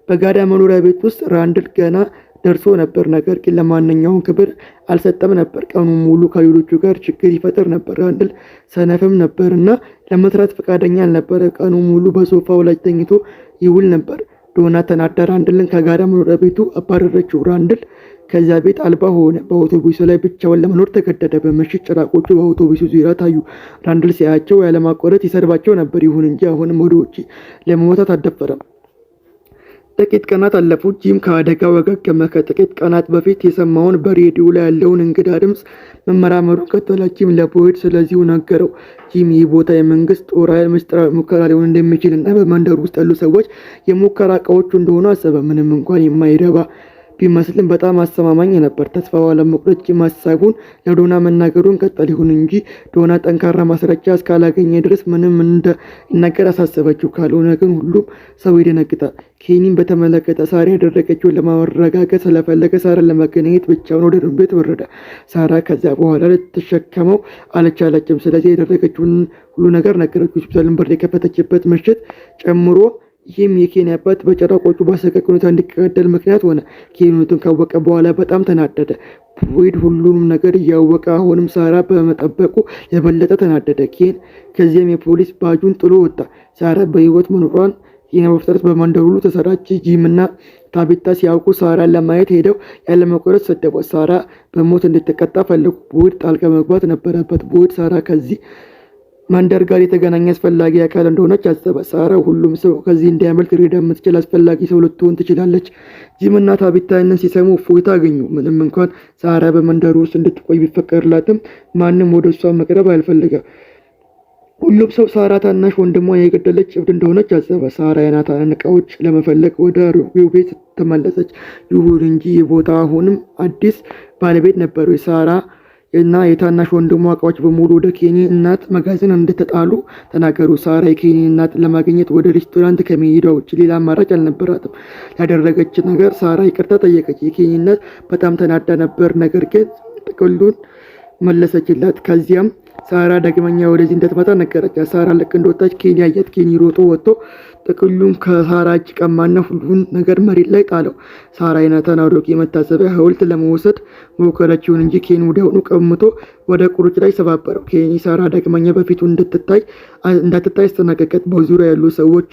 በጋዳ መኖሪያ ቤት ውስጥ ራንድል ገና ደርሶ ነበር። ነገር ግን ለማንኛውም ክብር አልሰጠም ነበር። ቀኑን ሙሉ ከሌሎቹ ጋር ችግር ይፈጥር ነበር። ራንድል ሰነፍም ነበር እና ለመስራት ፈቃደኛ አልነበረ። ቀኑን ሙሉ በሶፋው ላይ ተኝቶ ይውል ነበር። ዶና ተናዳ ራንድልን ከጋራ መኖሪያ ቤቱ አባረረችው። ራንድል ከዚያ ቤት አልባ ሆነ። በአውቶቡሱ ላይ ብቻውን ለመኖር ተገደደ። በምሽት ጭራቆቹ በአውቶቡሱ ዙሪያ ታዩ። ራንድል ሲያያቸው ያለማቋረጥ ይሰድባቸው ነበር። ይሁን እንጂ አሁንም ወደ ውጭ ለመውጣት አልደፈረም። ጥቂት ቀናት አለፉ። ጂም ከአደጋው አገገመ። ከጥቂት ቀናት በፊት የሰማውን በሬዲዮ ላይ ያለውን እንግዳ ድምፅ መመራመሩን ቀጠለ። ጂም ለቦይድ ስለዚሁ ነገረው። ጂም ይህ ቦታ የመንግስት ጦር ኃይል ምስጢራዊ ሙከራ ሊሆን እንደሚችል እና በመንደሩ ውስጥ ያሉ ሰዎች የሙከራ እቃዎቹ እንደሆኑ አሰበ። ምንም እንኳን የማይረባ ቢመስልም በጣም አስተማማኝ ነበር። ተስፋ ባለመቁረጥ ጂም ሀሳቡን ለዶና መናገሩን ቀጠል። ይሁን እንጂ ዶና ጠንካራ ማስረጃ እስካላገኘ ድረስ ምንም እንዳይናገር አሳሰበችው። ካልሆነ ግን ሁሉም ሰው ይደነግጣል። ኬኒን በተመለከተ ሳራ ያደረገችውን ለማረጋገጥ ስለፈለገ ሳራን ለመገናኘት ብቻውን ወደ ቤት ወረደ። ሳራ ከዚያ በኋላ ልትሸከመው አልቻለችም። ስለዚህ ያደረገችውን ሁሉ ነገር ነገረችው። ሆስፒታልን በር የከፈተችበት ምሽት ጨምሮ ይህም የኬኒ አባት በጨራቆቹ በአሰቃቂ ሁኔታ እንዲገደል ምክንያት ሆነ። ኬኒቱን ካወቀ በኋላ በጣም ተናደደ። ቦይድ ሁሉንም ነገር እያወቀ አሁንም ሳራ በመጠበቁ የበለጠ ተናደደ። ኬን ከዚያም የፖሊስ ባጁን ጥሎ ወጣ። ሳራ በህይወት መኖሯን በፍጥነት በመንደሩ ሁሉ ተሰራጭ። ጂምና ታቢታ ሲያውቁ ሳራን ለማየት ሄደው ያለመቆረጥ ሰደቧት። ሳራ በሞት እንድትቀጣ ፈለጉ። ቦይድ ጣልቃ መግባት ነበረበት። ቦይድ ሳራ ከዚህ መንደር ጋር የተገናኘ አስፈላጊ አካል እንደሆነች አሰበ። ሳራ ሁሉም ሰው ከዚህ እንዲያመልጥ ሊረዳ የምትችል አስፈላጊ ሰው ልትሆን ትችላለች። ጂምና ታቢታ ይህንን ሲሰሙ እፎይታ አገኙ። ምንም እንኳን ሳራ በመንደሩ ውስጥ እንድትቆይ ቢፈቀድላትም ማንም ወደ እሷ መቅረብ አልፈለገም። ሁሉም ሰው ሳራ ታናሽ ወንድሟን የገደለች እብድ እንደሆነች አሰበ። ሳራ የናታንን እቃዎች ለመፈለግ ወደ አሮጌው ቤት ተመለሰች። ይሁን እንጂ የቦታ አሁንም አዲስ ባለቤት ነበሩ። የሳራ እና የታናሽ ወንድሟ እቃዎች በሙሉ ወደ ኬኒ እናት መጋዘን እንደተጣሉ ተናገሩ። ሳራ የኬኒ እናት ለማግኘት ወደ ሬስቶራንት ከመሄዷ ውጭ ሌላ አማራጭ አልነበራትም። ያደረገች ነገር ሳራ ይቅርታ ጠየቀች። የኬኒ እናት በጣም ተናዳ ነበር፣ ነገር ግን ጥቅሉን መለሰችላት። ከዚያም ሳራ ዳግመኛ ወደዚህ እንደተመጣ ነገረቻት። ሳራ ልክ እንደወጣች ኬኒ አያት። ኬኒ ሮጦ ወጥቶ ጥቅሉን ከሳራ እጅ ቀማና ሁሉን ነገር መሬት ላይ ጣለው። ሳራ የናታን አሮጌ መታሰቢያ ሐውልት ለመውሰድ ሞከረች። ይሁን እንጂ ኬኒ ወዲያውኑ ቀምቶ ወደ ቁርጭ ላይ ሰባበረው። ኬኒ ሳራ ዳግመኛ በፊቱ እንዳትታይ አስጠነቀቀት። በዙሪያ ያሉ ሰዎች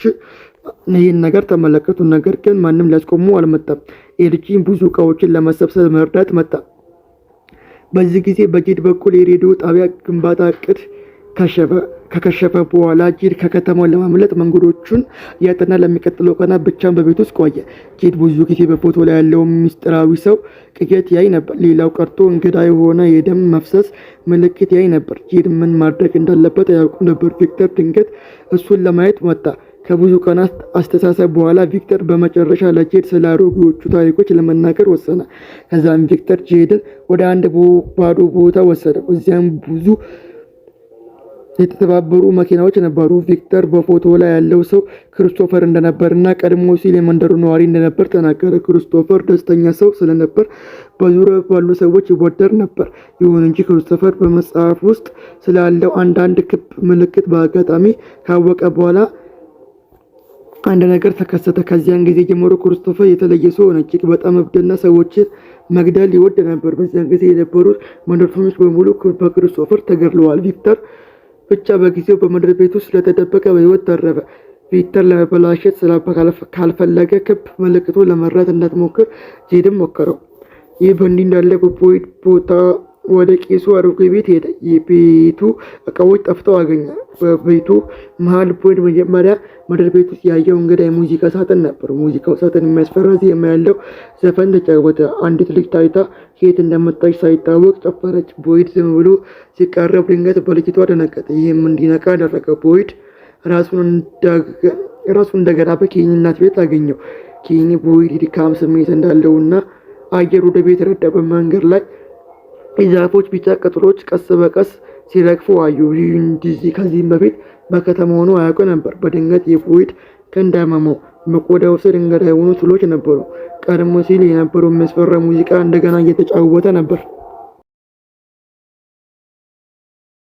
ይህን ነገር ተመለከቱ፣ ነገር ግን ማንም ሊያስቆሙ አልመጣም። ኤልጂን ብዙ እቃዎችን ለመሰብሰብ መርዳት መጣ። በዚህ ጊዜ በጄድ በኩል የሬዲዮ ጣቢያ ግንባታ እቅድ ከከሸፈ በኋላ ጄድ ከከተማው ለማምለጥ መንገዶቹን እያጠና ለሚቀጥለው ቀናት ብቻውን በቤት ውስጥ ቆየ። ጄድ ብዙ ጊዜ በፎቶ ላይ ያለውን ምስጢራዊ ሰው ቅዠት ያይ ነበር። ሌላው ቀርቶ እንግዳ የሆነ የደም መፍሰስ ምልክት ያይ ነበር። ጄድ ምን ማድረግ እንዳለበት አያውቅም ነበር። ቪክተር ድንገት እሱን ለማየት መጣ። ከብዙ ቀናት አስተሳሰብ በኋላ ቪክተር በመጨረሻ ለጄድ ስለ አሮጌዎቹ ታሪኮች ለመናገር ወሰነ። ከዛም ቪክተር ጄድን ወደ አንድ ባዶ ቦታ ወሰደው። እዚያም ብዙ የተተባበሩ መኪናዎች ነበሩ። ቪክተር በፎቶ ላይ ያለው ሰው ክሪስቶፈር እንደነበርና ቀድሞ ሲል የመንደሩ ነዋሪ እንደነበር ተናገረ። ክሪስቶፈር ደስተኛ ሰው ስለነበር በዙሪያው ባሉ ሰዎች ይወደድ ነበር። ይሁን እንጂ ክሪስቶፈር በመጽሐፍ ውስጥ ስላለው አንዳንድ ክብ ምልክት በአጋጣሚ ካወቀ በኋላ አንድ ነገር ተከሰተ። ከዚያን ጊዜ ጀምሮ ክሪስቶፈር የተለየ ሰው ሆነ። እጅግ በጣም እብድና ሰዎችን መግደል ይወድ ነበር። በዚያን ጊዜ የነበሩት መንደርተኞች በሙሉ በክሪስቶፈር ተገድለዋል። ቪክተር ብቻ በጊዜው በምድር ቤት ውስጥ ስለተደበቀ በሕይወት ተረፈ። ቪክተር ለመበላሸት ካልፈለገ ክብ ምልክቱን ለመራት እንዳትሞክር ጄድም ሞከረው። ይህ በእንዲህ እንዳለ በቦይድ ቦታ ወደ ቄሱ አሮጌ ቤት ሄደ። የቤቱ እቃዎች ጠፍተው አገኘ። በቤቱ መሃል ቦይድ መጀመሪያ ምድር ቤት ውስጥ ያየው እንግዳ የሙዚቃ ሳጥን ነበር። ሙዚቃው ሳጥን የሚያስፈራ ዜማ ያለው ዘፈን ተጫወተ። አንዲት ልጅ ታይታ ከየት እንደመጣች ሳይታወቅ ጨፈረች። ቦይድ ዝም ብሎ ሲቃረብ ድንገት በልጅቷ ደነገጠ። ይህም እንዲነቃ አደረገ። ቦይድ ራሱ እንደገና በኬኒ እናት ቤት አገኘው። ኬኒ ቦይድ ድካም ስሜት እንዳለውና አየር ወደ ቤት ረዳ። በመንገድ ላይ የዛፎች ቢጫ ቅጠሎች ቀስ በቀስ ሲረግፉ አዩ። ከዚህም በፊት በከተማ ሆኖ አያውቅ ነበር። በድንገት የቦይድ ክንድ አመመው። በቆዳው ስር እንግዳ የሆኑ ትሎች ነበሩ። ቀድሞ ሲል የነበረው የሚያስፈራ ሙዚቃ እንደገና እየተጫወተ ነበር።